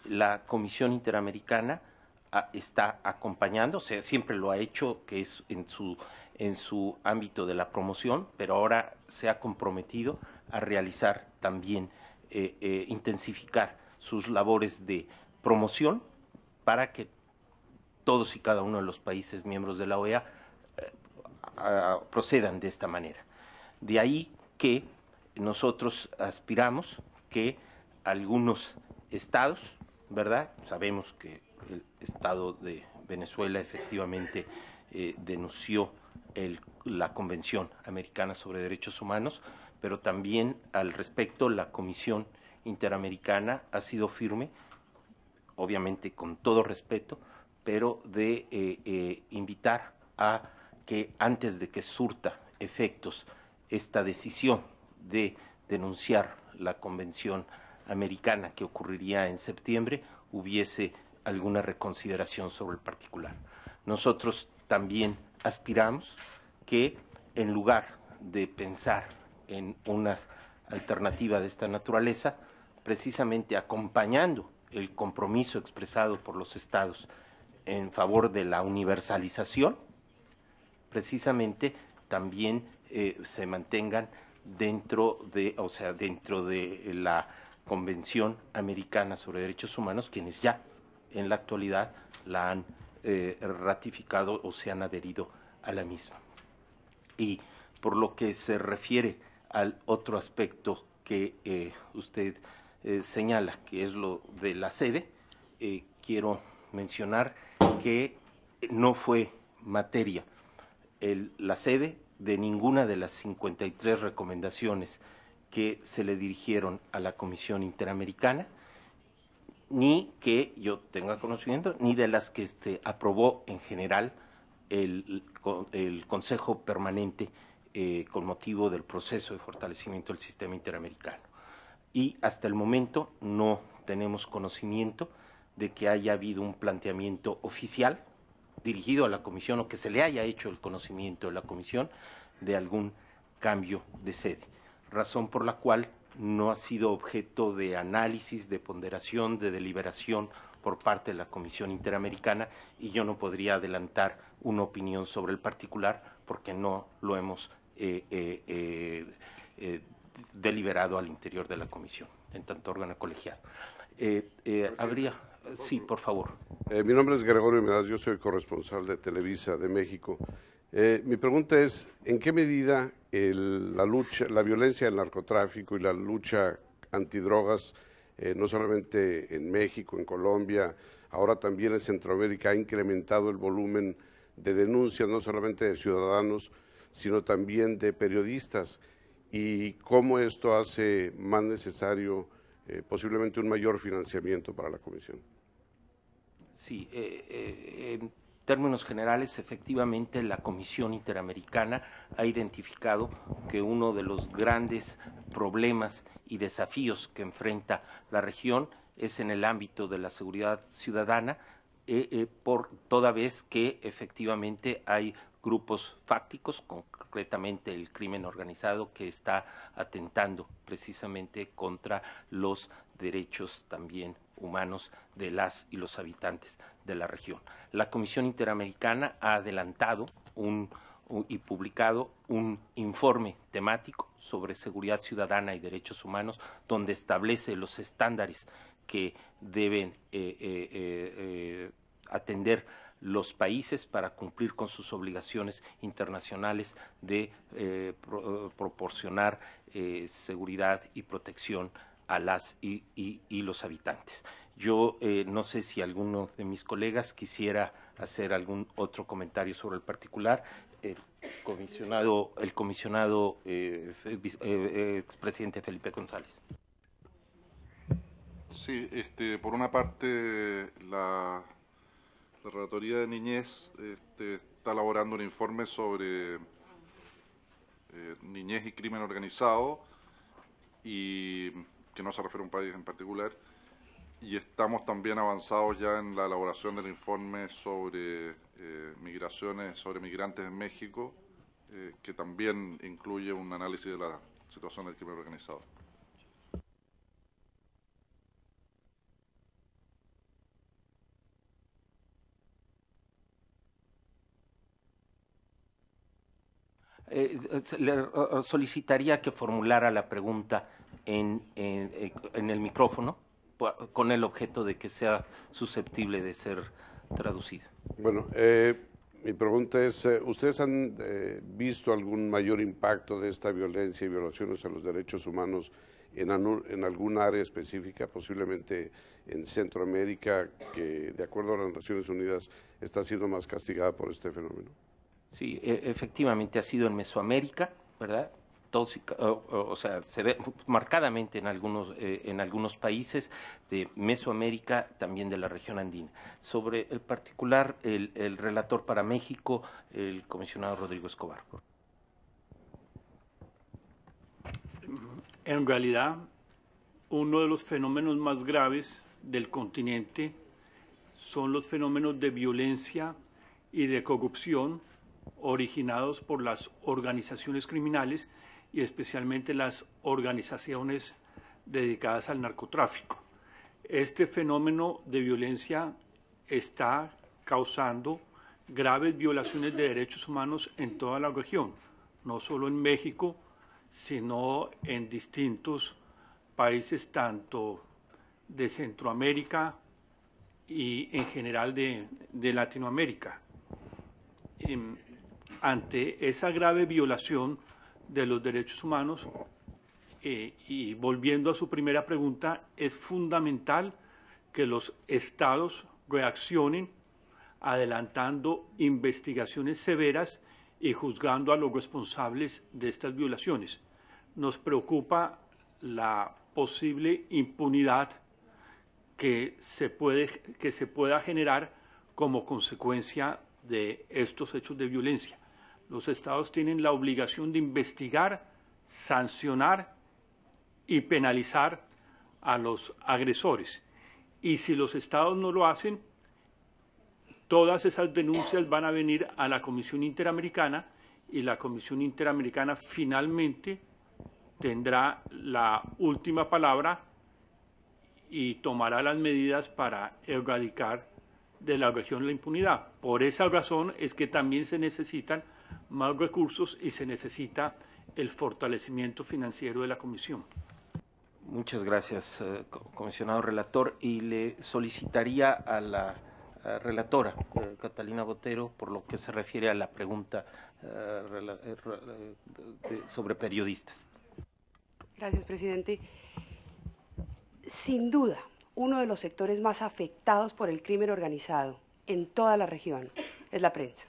La Comisión Interamericana está acompañando, o sea, siempre lo ha hecho, que es en su ámbito de la promoción, pero ahora se ha comprometido a realizar también, intensificar sus labores de promoción para que todos y cada uno de los países miembros de la OEA procedan de esta manera. De ahí que nosotros aspiramos que algunos estados, ¿verdad? Sabemos que el Estado de Venezuela efectivamente denunció la Convención Americana sobre Derechos Humanos, pero también al respecto la Comisión Interamericana ha sido firme, obviamente con todo respeto, pero de invitar a que antes de que surta efectos esta decisión de denunciar la Convención Americana, que ocurriría en septiembre, hubiese alguna reconsideración sobre el particular. Nosotros también aspiramos que, en lugar de pensar en una alternativa de esta naturaleza, precisamente acompañando el compromiso expresado por los estados en favor de la universalización, precisamente también se mantengan dentro de la Convención Americana sobre Derechos Humanos, quienes ya en la actualidad la han ratificado o se han adherido a la misma. Y por lo que se refiere al otro aspecto que usted señala, que es lo de la sede, quiero mencionar que no fue materia la sede de ninguna de las 53 recomendaciones que se le dirigieron a la Comisión Interamericana, ni que yo tenga conocimiento, ni de las que aprobó en general el Consejo Permanente con motivo del proceso de fortalecimiento del sistema interamericano. Y hasta el momento no tenemos conocimiento de que haya habido un planteamiento oficial dirigido a la Comisión o que se le haya hecho el conocimiento de la Comisión de algún cambio de sede, razón por la cual no ha sido objeto de análisis, de ponderación, de deliberación por parte de la Comisión Interamericana, y yo no podría adelantar una opinión sobre el particular porque no lo hemos deliberado al interior de la Comisión, en tanto órgano colegiado. Habría... Sí, por favor. Mi nombre es Gregorio Meraz, yo soy corresponsal de Televisa de México. Mi pregunta es, ¿en qué medida la violencia del narcotráfico y la lucha antidrogas, no solamente en México, en Colombia, ahora también en Centroamérica, ha incrementado el volumen de denuncias, no solamente de ciudadanos, sino también de periodistas? ¿Y cómo esto hace más necesario posiblemente un mayor financiamiento para la Comisión? Sí, en términos generales, efectivamente, la Comisión Interamericana ha identificado que uno de los grandes problemas y desafíos que enfrenta la región es en el ámbito de la seguridad ciudadana, por toda vez que efectivamente hay grupos fácticos, concretamente el crimen organizado, que está atentando precisamente contra los derechos también humanos de las y los habitantes de la región. La Comisión Interamericana ha adelantado y publicado un informe temático sobre seguridad ciudadana y derechos humanos, donde establece los estándares que deben atender los países para cumplir con sus obligaciones internacionales de proporcionar seguridad y protección a las y los habitantes. Yo no sé si alguno de mis colegas quisiera hacer algún otro comentario sobre el particular. El comisionado expresidente Felipe González. Sí, por una parte, la Relatoría de Niñez está elaborando un informe sobre niñez y crimen organizado, y que no se refiere a un país en particular, y estamos también avanzados ya en la elaboración del informe sobre migraciones, sobre migrantes en México, que también incluye un análisis de la situación del crimen organizado. Le solicitaría que formulara la pregunta en el micrófono, con el objeto de que sea susceptible de ser traducida. Bueno, mi pregunta es, ¿ustedes han visto algún mayor impacto de esta violencia y violaciones a los derechos humanos en alguna área específica, posiblemente en Centroamérica, que de acuerdo a las Naciones Unidas está siendo más castigada por este fenómeno? Sí, efectivamente ha sido en Mesoamérica, ¿verdad? O sea, se ve marcadamente en algunos países de Mesoamérica, también de la región andina. Sobre el particular, el relator para México, el comisionado Rodrigo Escobar. En realidad, uno de los fenómenos más graves del continente son los fenómenos de violencia y de corrupción originados por las organizaciones criminales y especialmente las organizaciones dedicadas al narcotráfico. Este fenómeno de violencia está causando graves violaciones de derechos humanos en toda la región, no solo en México, sino en distintos países tanto de Centroamérica y en general de Latinoamérica. Ante esa grave violación de los derechos humanos, y volviendo a su primera pregunta, es fundamental que los estados reaccionen adelantando investigaciones severas y juzgando a los responsables de estas violaciones. Nos preocupa la posible impunidad que se pueda generar como consecuencia de estos hechos de violencia. Los estados tienen la obligación de investigar, sancionar y penalizar a los agresores. Y si los estados no lo hacen, todas esas denuncias van a venir a la Comisión Interamericana y la Comisión Interamericana finalmente tendrá la última palabra y tomará las medidas para erradicar de la región la impunidad. Por esa razón es que también se necesitan más recursos y se necesita el fortalecimiento financiero de la Comisión. Muchas gracias, comisionado relator, y le solicitaría a la relatora, Catalina Botero, por lo que se refiere a la pregunta sobre periodistas. Gracias, presidente. Sin duda, uno de los sectores más afectados por el crimen organizado en toda la región es la prensa.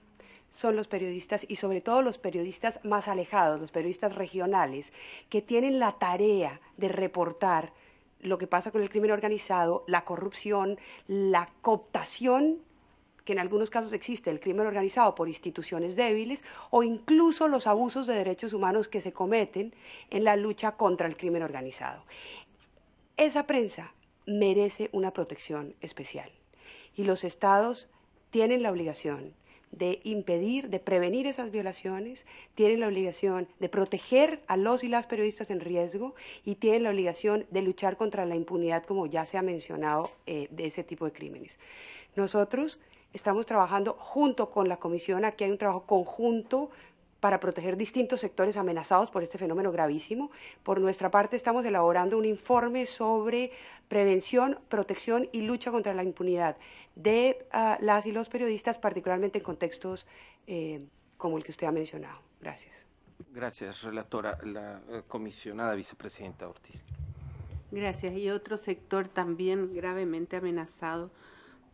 Son los periodistas y sobre todo los periodistas más alejados, los periodistas regionales, que tienen la tarea de reportar lo que pasa con el crimen organizado, la corrupción, la cooptación, que en algunos casos existe, el crimen organizado por instituciones débiles, o incluso los abusos de derechos humanos que se cometen en la lucha contra el crimen organizado. Esa prensa merece una protección especial y los estados tienen la obligación de impedir, de prevenir esas violaciones, tienen la obligación de proteger a los y las periodistas en riesgo y tienen la obligación de luchar contra la impunidad, como ya se ha mencionado, de ese tipo de crímenes. Nosotros estamos trabajando junto con la Comisión, aquí hay un trabajo conjunto para proteger distintos sectores amenazados por este fenómeno gravísimo. Por nuestra parte estamos elaborando un informe sobre prevención, protección y lucha contra la impunidad de las y los periodistas, particularmente en contextos como el que usted ha mencionado. Gracias. Gracias, relatora. La comisionada vicepresidenta Ortiz. Gracias. Y otro sector también gravemente amenazado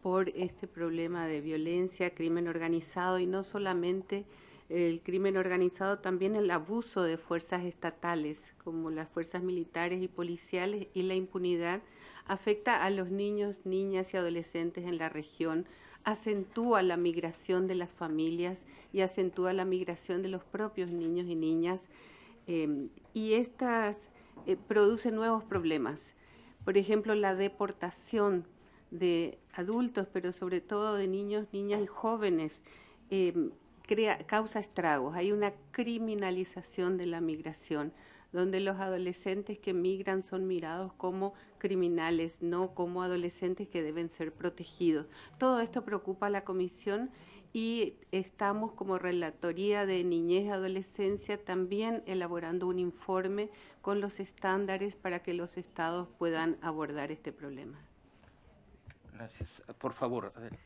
por este problema de violencia, crimen organizado, y no solamente el crimen organizado, también el abuso de fuerzas estatales, como las fuerzas militares y policiales, y la impunidad afecta a los niños, niñas y adolescentes en la región, acentúa la migración de las familias y acentúa la migración de los propios niños y niñas, y estas producen nuevos problemas. Por ejemplo, la deportación de adultos, pero sobre todo de niños, niñas y jóvenes, causa estragos. Hay una criminalización de la migración, donde los adolescentes que migran son mirados como criminales, no como adolescentes que deben ser protegidos. Todo esto preocupa a la Comisión y estamos como Relatoría de Niñez y Adolescencia también elaborando un informe con los estándares para que los estados puedan abordar este problema. Gracias. Por favor, Adela.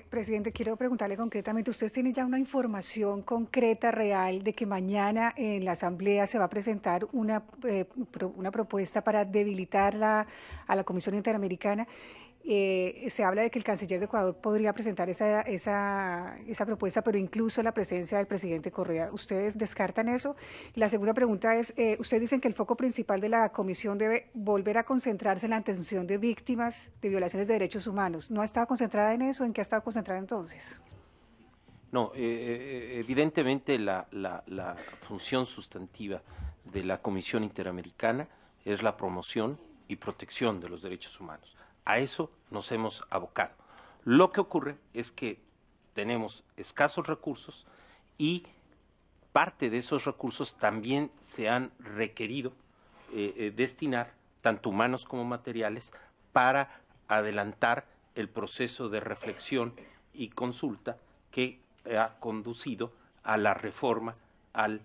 Presidente, quiero preguntarle concretamente, ¿ustedes tienen ya una información concreta, real, de que mañana en la Asamblea se va a presentar una propuesta para debilitar a la Comisión Interamericana? Se habla de que el canciller de Ecuador podría presentar esa propuesta, pero incluso la presencia del presidente Correa. ¿Ustedes descartan eso? Y la segunda pregunta es, ustedes dicen que el foco principal de la comisión debe volver a concentrarse en la atención de víctimas de violaciones de derechos humanos. ¿No ha estado concentrada en eso? ¿En qué ha estado concentrada entonces? No, evidentemente la función sustantiva de la Comisión Interamericana es la promoción y protección de los derechos humanos. A eso nos hemos abocado. Lo que ocurre es que tenemos escasos recursos y parte de esos recursos también se han requerido destinar, tanto humanos como materiales, para adelantar el proceso de reflexión y consulta que ha conducido a la reforma al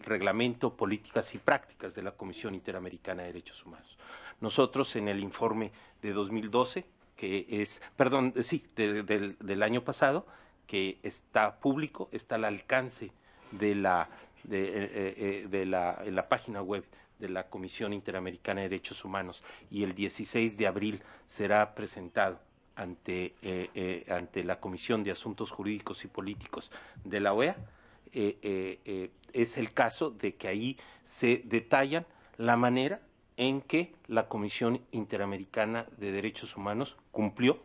reglamento Políticas y Prácticas de la Comisión Interamericana de Derechos Humanos. Nosotros en el informe de 2012, que es, perdón, sí, del año pasado, que está público, está al alcance en la página web de la Comisión Interamericana de Derechos Humanos, y el 16 de abril será presentado ante la Comisión de Asuntos Jurídicos y Políticos de la OEA. Es el caso de que ahí se detallan la manera en que la Comisión Interamericana de Derechos Humanos cumplió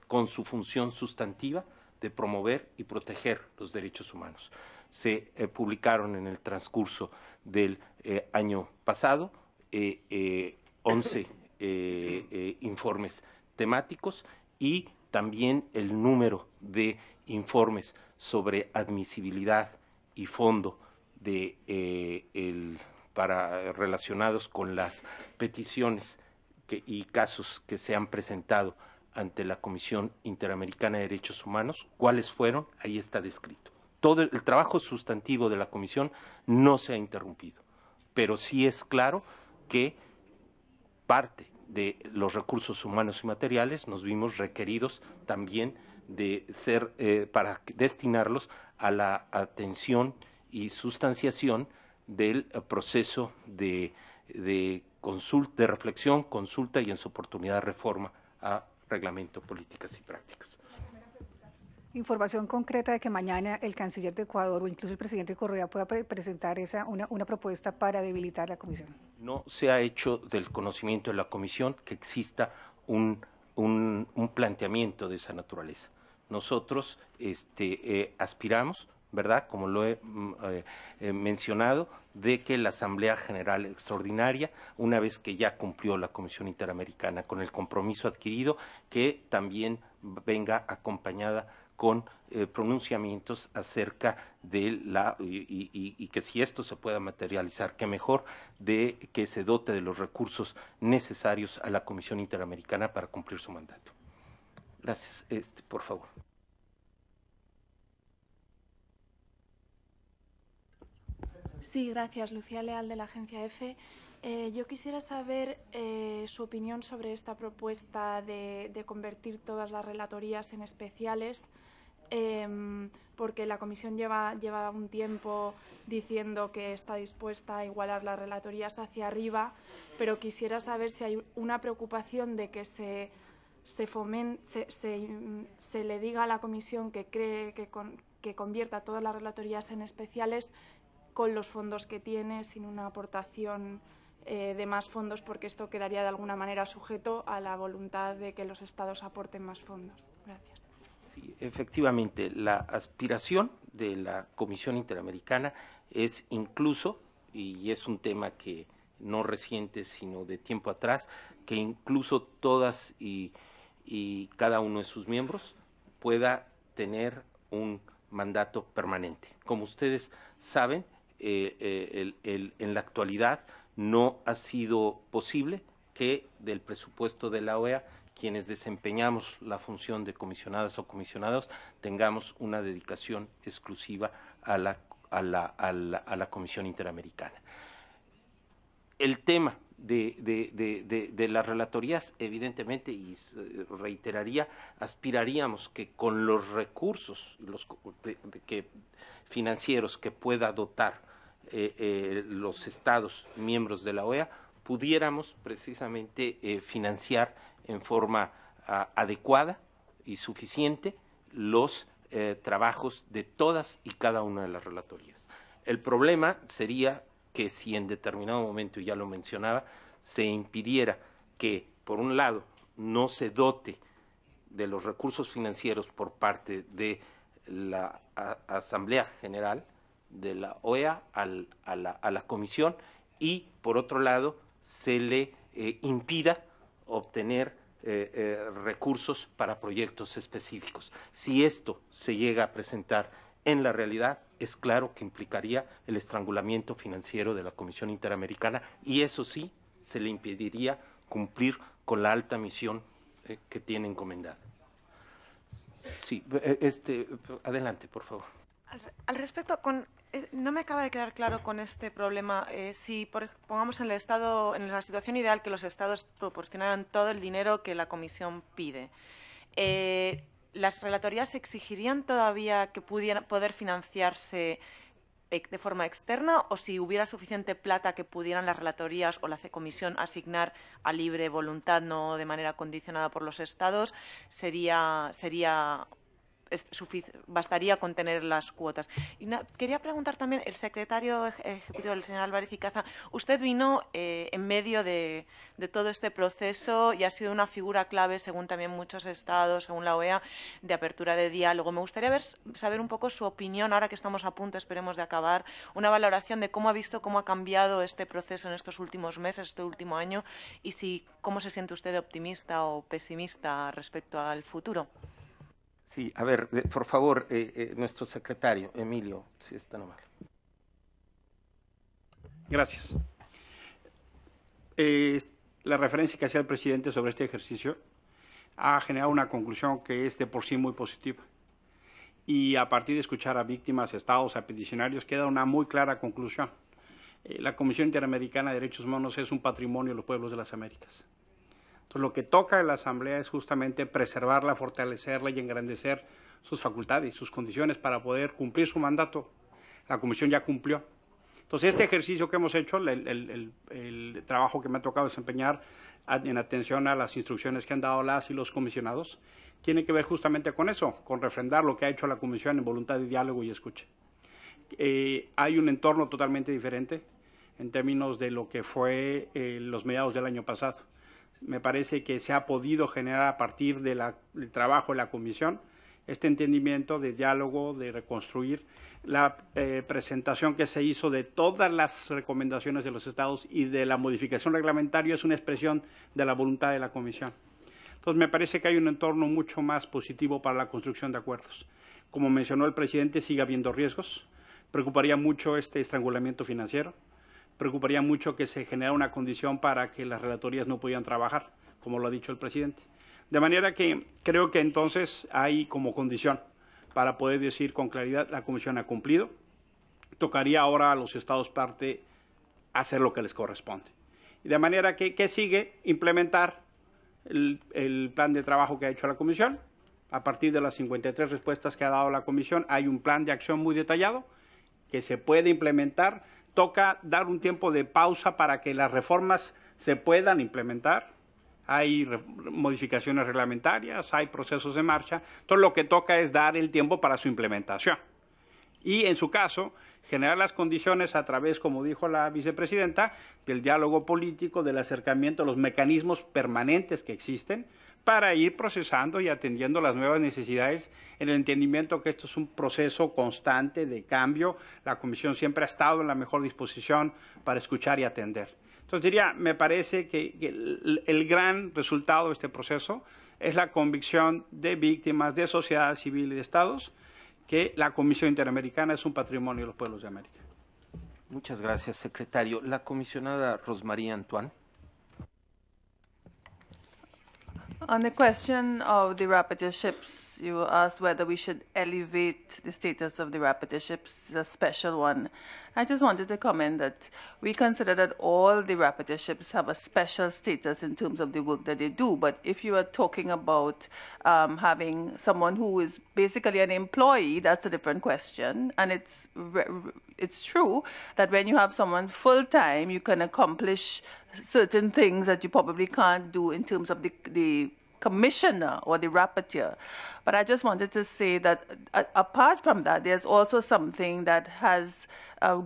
con su función sustantiva de promover y proteger los derechos humanos. Se publicaron en el transcurso del año pasado 11 informes temáticos, y también el número de informes sobre admisibilidad y fondo relacionados con las peticiones y casos que se han presentado ante la Comisión Interamericana de Derechos Humanos. ¿Cuáles fueron? Ahí está descrito. Todo el trabajo sustantivo de la Comisión no se ha interrumpido, pero sí es claro que parte de los recursos humanos y materiales nos vimos requeridos también de para destinarlos a la atención y sustanciación del proceso de reflexión, consulta y en su oportunidad reforma a Reglamento Políticas y Prácticas. Información concreta de que mañana el canciller de Ecuador o incluso el presidente Correa pueda presentar una propuesta para debilitar la comisión. No se ha hecho del conocimiento de la comisión que exista un planteamiento de esa naturaleza. Nosotros aspiramos, ¿verdad?, como lo he mencionado, de que la Asamblea General Extraordinaria, una vez que ya cumplió la Comisión Interamericana con el compromiso adquirido, que también venga acompañada con pronunciamientos acerca de y que si esto se pueda materializar, qué mejor, de que se dote de los recursos necesarios a la Comisión Interamericana para cumplir su mandato. Gracias. Por favor. Sí, gracias. Lucía Leal, de la agencia EFE. Yo quisiera saber su opinión sobre esta propuesta de convertir todas las relatorías en especiales, porque la Comisión lleva un tiempo diciendo que está dispuesta a igualar las relatorías hacia arriba, pero quisiera saber si hay una preocupación de que se le diga a la Comisión que cree que convierta todas las relatorías en especiales con los fondos que tiene, sin una aportación de más fondos, porque esto quedaría de alguna manera sujeto a la voluntad de que los Estados aporten más fondos. Gracias. Sí, efectivamente, la aspiración de la Comisión Interamericana es incluso, y es un tema que no reciente, sino de tiempo atrás, que incluso todas y cada uno de sus miembros pueda tener un mandato permanente. Como ustedes saben, en la actualidad no ha sido posible que del presupuesto de la OEA quienes desempeñamos la función de comisionadas o comisionados tengamos una dedicación exclusiva a la Comisión Interamericana. El tema de las relatorías, evidentemente, y reiteraría, aspiraríamos que con los recursos financieros que pueda dotar los Estados miembros de la OEA, pudiéramos precisamente financiar en forma adecuada y suficiente los trabajos de todas y cada una de las relatorías. El problema sería que si en determinado momento, y ya lo mencionaba, se impidiera que, por un lado, no se dote de los recursos financieros por parte de la Asamblea General de la OEA a la Comisión, y, por otro lado, se le impida obtener recursos para proyectos específicos. Si esto se llega a presentar en la realidad, es claro que implicaría el estrangulamiento financiero de la Comisión Interamericana, y eso sí, se le impediría cumplir con la alta misión que tiene encomendada. Sí, adelante, por favor. Al respecto, no me acaba de quedar claro con este problema. Si pongamos en la situación ideal que los estados proporcionaran todo el dinero que la Comisión pide, ¿las relatorías exigirían todavía que pudieran poder financiarse de forma externa, o si hubiera suficiente plata que pudieran las relatorías o la Comisión asignar a libre voluntad, no de manera condicionada por los estados, bastaría con tener las cuotas? Y quería preguntar también, el secretario ejecutivo, el señor Álvarez y Caza, usted vino en medio de todo este proceso y ha sido una figura clave, según también muchos estados, según la OEA, de apertura de diálogo. Me gustaría saber un poco su opinión, ahora que estamos a punto, esperemos, de acabar, una valoración de cómo ha visto cómo ha cambiado este proceso en estos últimos meses, este último año, y cómo se siente usted, optimista o pesimista respecto al futuro. Sí, a ver, por favor, nuestro secretario, Emilio, si es tan amable. Gracias. La referencia que hacía el presidente sobre este ejercicio ha generado una conclusión que es de por sí muy positiva. Y a partir de escuchar a víctimas, estados, a peticionarios, queda una muy clara conclusión. La Comisión Interamericana de Derechos Humanos es un patrimonio de los pueblos de las Américas. Entonces, lo que toca en la Asamblea es justamente preservarla, fortalecerla y engrandecer sus facultades, sus condiciones para poder cumplir su mandato. La Comisión ya cumplió. Entonces, este ejercicio que hemos hecho, el trabajo que me ha tocado desempeñar en atención a las instrucciones que han dado las y los comisionados, tiene que ver justamente con eso, con refrendar lo que ha hecho la Comisión en voluntad de diálogo y escucha. Hay un entorno totalmente diferente en términos de lo que fue los mediados del año pasado. Me parece que se ha podido generar a partir del trabajo de la Comisión este entendimiento de diálogo, de reconstruir la presentación que se hizo de todas las recomendaciones de los estados y de la modificación reglamentaria es una expresión de la voluntad de la Comisión. Entonces, me parece que hay un entorno mucho más positivo para la construcción de acuerdos. Como mencionó el presidente, sigue habiendo riesgos. Preocuparía mucho este estrangulamiento financiero. Preocuparía mucho que se genera una condición para que las relatorías no pudieran trabajar, como lo ha dicho el presidente. De manera que creo que entonces hay como condición para poder decir con claridad la Comisión ha cumplido. Tocaría ahora a los estados parte hacer lo que les corresponde. Y de manera que, ¿qué sigue? Implementar el plan de trabajo que ha hecho la Comisión. A partir de las 53 respuestas que ha dado la Comisión, hay un plan de acción muy detallado que se puede implementar. Toca dar un tiempo de pausa para que las reformas se puedan implementar. Hay modificaciones reglamentarias, hay procesos de marcha. Todo lo que toca es dar el tiempo para su implementación. Y, en su caso, generar las condiciones a través, como dijo la vicepresidenta, del diálogo político, del acercamiento, los mecanismos permanentes que existen, para ir procesando y atendiendo las nuevas necesidades en el entendimiento que esto es un proceso constante de cambio. La Comisión siempre ha estado en la mejor disposición para escuchar y atender. Entonces diría, me parece que el gran resultado de este proceso es la convicción de víctimas, de sociedad civil y de estados, que la Comisión Interamericana es un patrimonio de los pueblos de América. Muchas gracias, secretario. La comisionada Rosmarie Antoine. On the question of the rapporteurships, you asked whether we should elevate the status of the rapporteurships, a special one. I just wanted to comment that we consider that all the rapporteurships have a special status in terms of the work that they do. But if you are talking about having someone who is basically an employee, that's a different question. And it's true that when you have someone full-time, you can accomplish certain things that you probably can't do in terms of the commissioner or the rapporteur. But I just wanted to say that apart from that, there's also something that has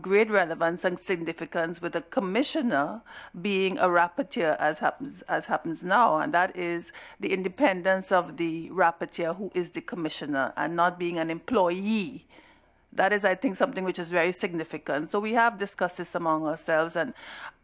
great relevance and significance with the commissioner being a rapporteur as happens now, and that is the independence of the rapporteur who is the commissioner and not being an employee. That is, I think, something which is very significant. So we have discussed this among ourselves, and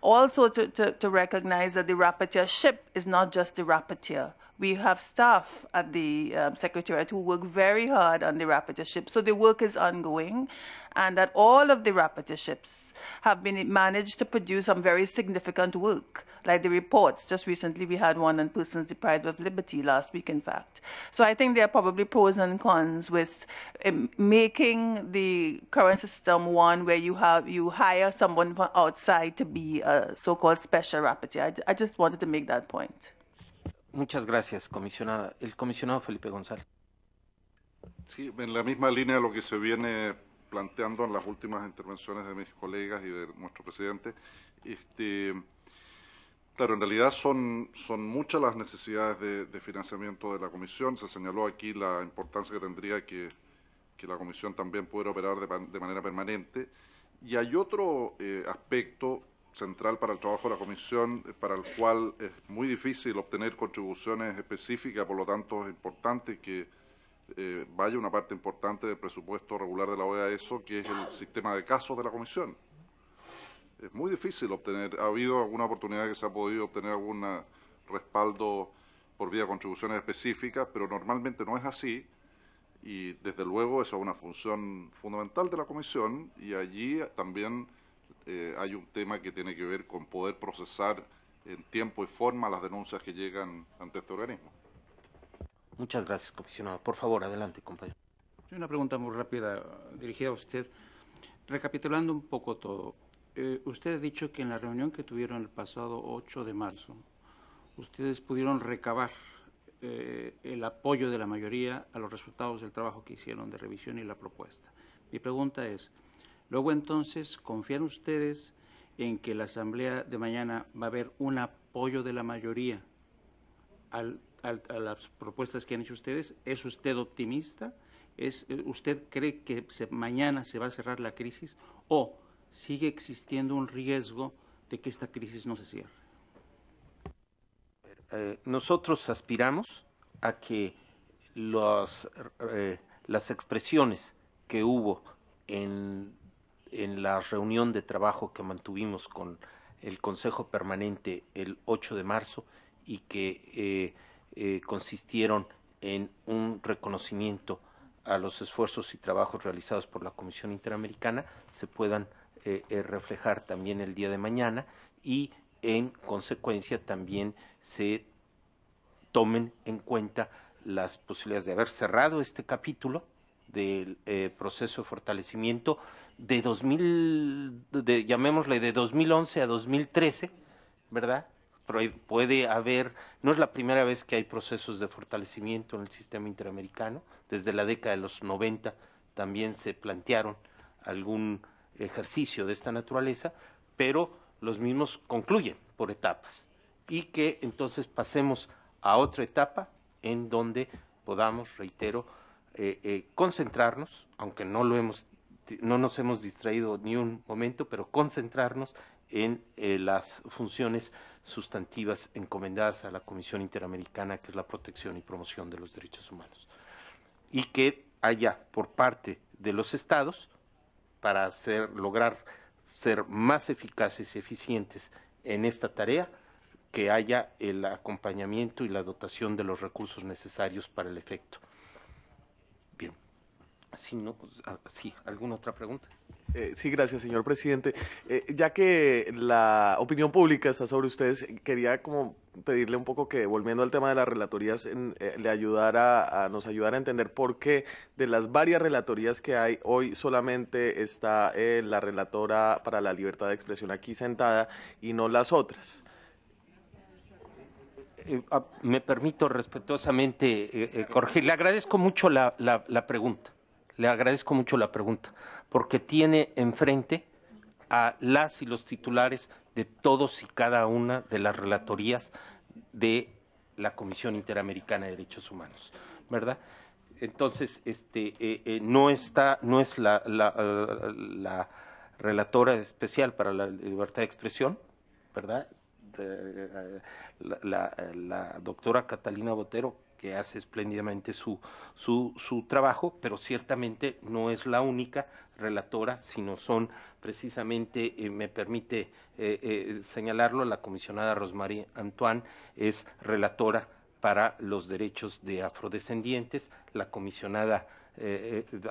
also to recognize that the rapporteurship is not just the rapporteur, We have staff at the Secretariat who work very hard on the rapporteurships. So the work is ongoing, and that all of the rapporteurships have been managed to produce some very significant work, like the reports. Just recently we had one on persons deprived of liberty last week, in fact. So I think there are probably pros and cons with making the current system one where you hire someone from outside to be a so-called special rapporteur. I just wanted to make that point. Muchas gracias, comisionada. El comisionado Felipe González. Sí, en la misma línea de lo que se viene planteando en las últimas intervenciones de mis colegas y de nuestro presidente, claro, en realidad son muchas las necesidades de financiamiento de la Comisión. Se señaló aquí la importancia que tendría que la Comisión también pudiera operar de manera permanente. Y hay otro aspecto central para el trabajo de la Comisión, para el cual es muy difícil obtener contribuciones específicas, por lo tanto es importante que vaya una parte importante del presupuesto regular de la OEA a eso, que es el sistema de casos de la Comisión. Es muy difícil obtener, ha habido alguna oportunidad que se ha podido obtener algún respaldo por vía de contribuciones específicas, pero normalmente no es así, y desde luego eso es una función fundamental de la Comisión, y allí también hay un tema que tiene que ver con poder procesar en tiempo y forma las denuncias que llegan ante este organismo. Muchas gracias, comisionado. Por favor, adelante, compañero. Una pregunta muy rápida dirigida a usted. Recapitulando un poco todo, usted ha dicho que en la reunión que tuvieron el pasado 8 de marzo, ustedes pudieron recabar el apoyo de la mayoría a los resultados del trabajo que hicieron de revisión y la propuesta. Mi pregunta es, luego entonces, ¿confían ustedes en que la asamblea de mañana va a haber un apoyo de la mayoría a las propuestas que han hecho ustedes? ¿Es usted optimista? ¿Usted cree que mañana se va a cerrar la crisis o sigue existiendo un riesgo de que esta crisis no se cierre? Nosotros aspiramos a que las expresiones que hubo en la reunión de trabajo que mantuvimos con el Consejo Permanente el 8 de marzo y que consistieron en un reconocimiento a los esfuerzos y trabajos realizados por la Comisión Interamericana se puedan reflejar también el día de mañana y en consecuencia también se tomen en cuenta las posibilidades de haber cerrado este capítulo del proceso de fortalecimiento llamémosle de 2011 a 2013, ¿verdad? Pero puede haber, no es la primera vez que hay procesos de fortalecimiento en el sistema interamericano, desde la década de los 90 también se plantearon algún ejercicio de esta naturaleza, pero los mismos concluyen por etapas y que entonces pasemos a otra etapa en donde podamos, reitero, concentrarnos, aunque no nos hemos distraído ni un momento, pero concentrarnos en las funciones sustantivas encomendadas a la Comisión Interamericana, que es la protección y promoción de los derechos humanos. Y que haya por parte de los Estados, para lograr ser más eficaces y eficientes en esta tarea, que haya el acompañamiento y la dotación de los recursos necesarios para el efecto. Bien. Si no, sí, ¿alguna otra pregunta? Sí, gracias, señor presidente. Ya que la opinión pública está sobre ustedes, quería como pedirle un poco que, volviendo al tema de las relatorías, nos ayudara a entender por qué de las varias relatorías que hay, hoy solamente está la relatora para la libertad de expresión aquí sentada y no las otras. Me permito respetuosamente corregir. Le agradezco mucho la pregunta. Le agradezco mucho la pregunta, porque tiene enfrente a las y los titulares de todos y cada una de las relatorías de la Comisión Interamericana de Derechos Humanos, ¿verdad? Entonces, no es la relatora especial para la libertad de expresión, ¿verdad? La doctora Catalina Botero, que hace espléndidamente su trabajo, pero ciertamente no es la única relatora, sino son precisamente, me permite señalarlo, la comisionada Rosemary Antoine es relatora para los derechos de afrodescendientes, la comisionada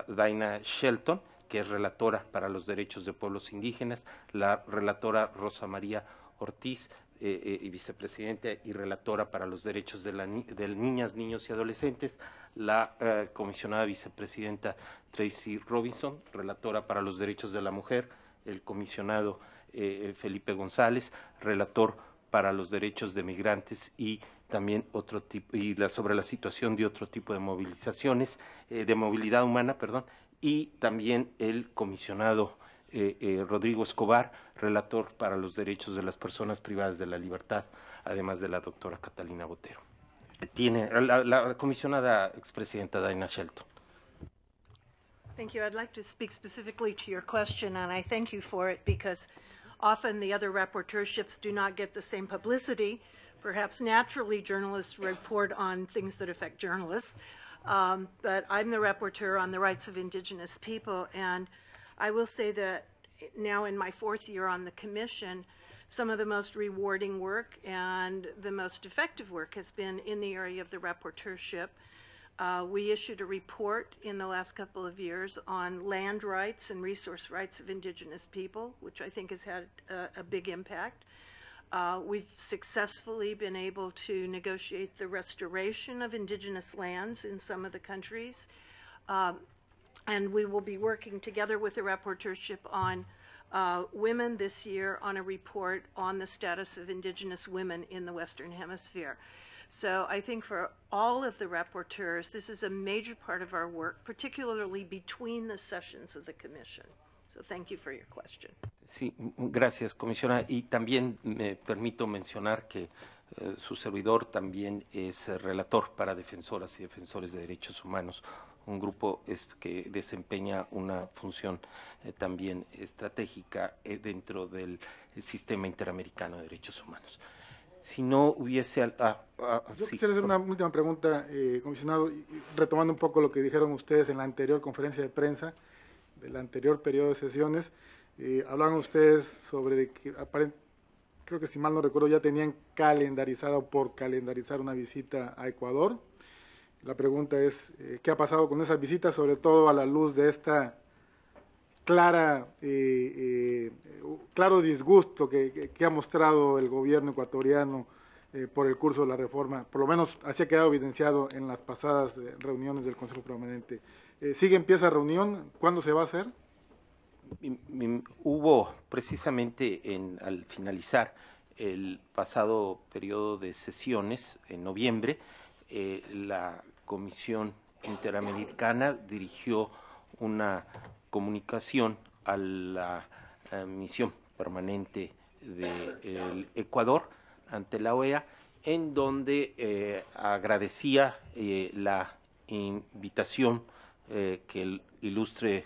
Daina Shelton, que es relatora para los derechos de pueblos indígenas, la relatora Rosa María Ortiz, y vicepresidenta y relatora para los derechos de niñas, niños y adolescentes, la comisionada vicepresidenta Tracy Robinson, relatora para los derechos de la mujer, el comisionado Felipe González, relator para los derechos de migrantes y también otro tipo, sobre la situación de otro tipo de movilizaciones, de movilidad humana, perdón, y también el comisionado Rodrigo Escobar, relator para los derechos de las personas privadas de la libertad, además de la doctora Catalina Botero. Tiene la comisionada expresidenta Daina Shelton. Thank you. I'd like to speak specifically to your question, and I thank you for it because often the other rapporteurships do not get the same publicity. Perhaps naturally journalists report on things that affect journalists, but I'm the rapporteur on the rights of Indigenous people, and I will say that now in my 4th year on the Commission, some of the most rewarding work and the most effective work has been in the area of the rapporteurship. We issued a report in the last couple of years on land rights and resource rights of Indigenous people, which I think has had a big impact. We've successfully been able to negotiate the restoration of Indigenous lands in some of the countries. And we will be working together with the rapporteurship on women this year on a report on the status of Indigenous women in the Western Hemisphere. So I think for all of the rapporteurs, this is a major part of our work, particularly between the sessions of the Commission. So thank you for your question. Sí, gracias, comisionada. Y también me permito mencionar que su servidor también es relator para defensoras y defensores de derechos humanos, un grupo que desempeña una función también estratégica dentro del sistema interamericano de derechos humanos. Si no hubiese... Yo quisiera hacer una última pregunta, comisionado, retomando un poco lo que dijeron ustedes en la anterior conferencia de prensa, del anterior periodo de sesiones. Hablaban ustedes sobre que creo que si mal no recuerdo ya tenían calendarizada o por calendarizar una visita a Ecuador. La pregunta es, ¿qué ha pasado con esas visitas, sobre todo a la luz de esta claro disgusto que ha mostrado el gobierno ecuatoriano por el curso de la reforma? Por lo menos así ha quedado evidenciado en las pasadas reuniones del Consejo Permanente. ¿Sigue en pie esa reunión? ¿Cuándo se va a hacer? Hubo precisamente al finalizar el pasado periodo de sesiones, en noviembre, la Comisión Interamericana dirigió una comunicación a la misión permanente del Ecuador ante la OEA, en donde agradecía la invitación que el ilustre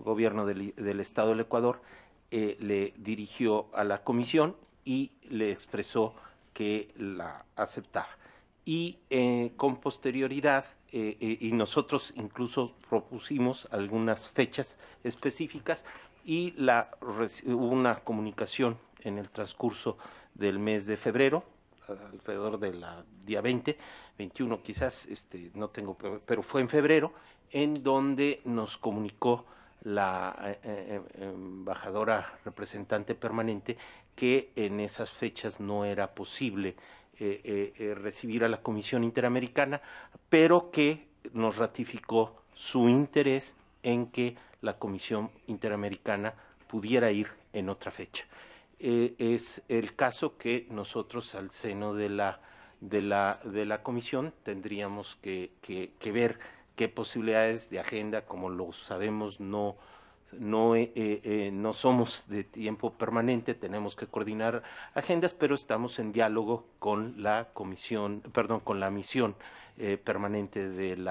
gobierno del Estado del Ecuador le dirigió a la Comisión y le expresó que la aceptaba. Y con posterioridad, y nosotros incluso propusimos algunas fechas específicas y hubo una comunicación en el transcurso del mes de febrero, alrededor del día 20, 21 quizás, no tengo, pero fue en febrero, en donde nos comunicó la embajadora representante permanente que en esas fechas no era posible recibir a la Comisión Interamericana, pero que nos ratificó su interés en que la Comisión Interamericana pudiera ir en otra fecha. Es el caso que nosotros al seno de la Comisión tendríamos que ver qué posibilidades de agenda. Como lo sabemos, no somos de tiempo permanente, tenemos que coordinar agendas, pero estamos en diálogo con la misión permanente del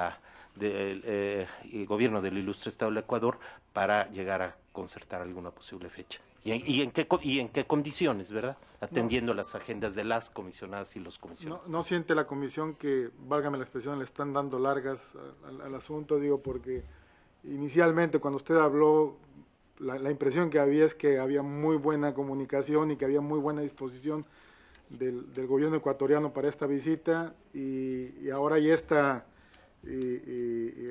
gobierno del ilustre Estado del Ecuador para llegar a concertar alguna posible fecha. ¿Y en qué condiciones, verdad? Atendiendo las agendas de las comisionadas y los comisionados. ¿No siente la comisión que, válgame la expresión, le están dando largas al asunto? Digo, porque inicialmente cuando usted habló, la impresión que había es que había muy buena comunicación y que había muy buena disposición del gobierno ecuatoriano para esta visita y ahora hay este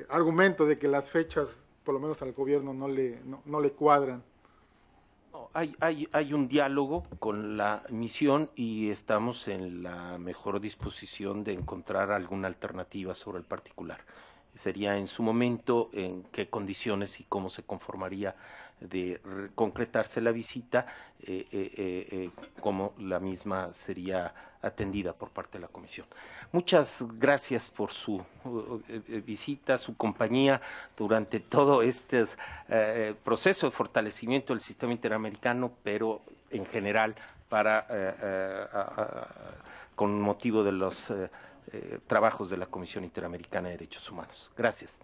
argumento de que las fechas, por lo menos al gobierno, no le cuadran. Hay un diálogo con la misión y estamos en la mejor disposición de encontrar alguna alternativa sobre el particular. Sería en su momento en qué condiciones y cómo se conformaría de concretarse la visita, cómo la misma sería atendida por parte de la Comisión. Muchas gracias por su visita, su compañía durante todo este proceso de fortalecimiento del sistema interamericano, pero en general con motivo de los trabajos de la Comisión Interamericana de Derechos Humanos. Gracias.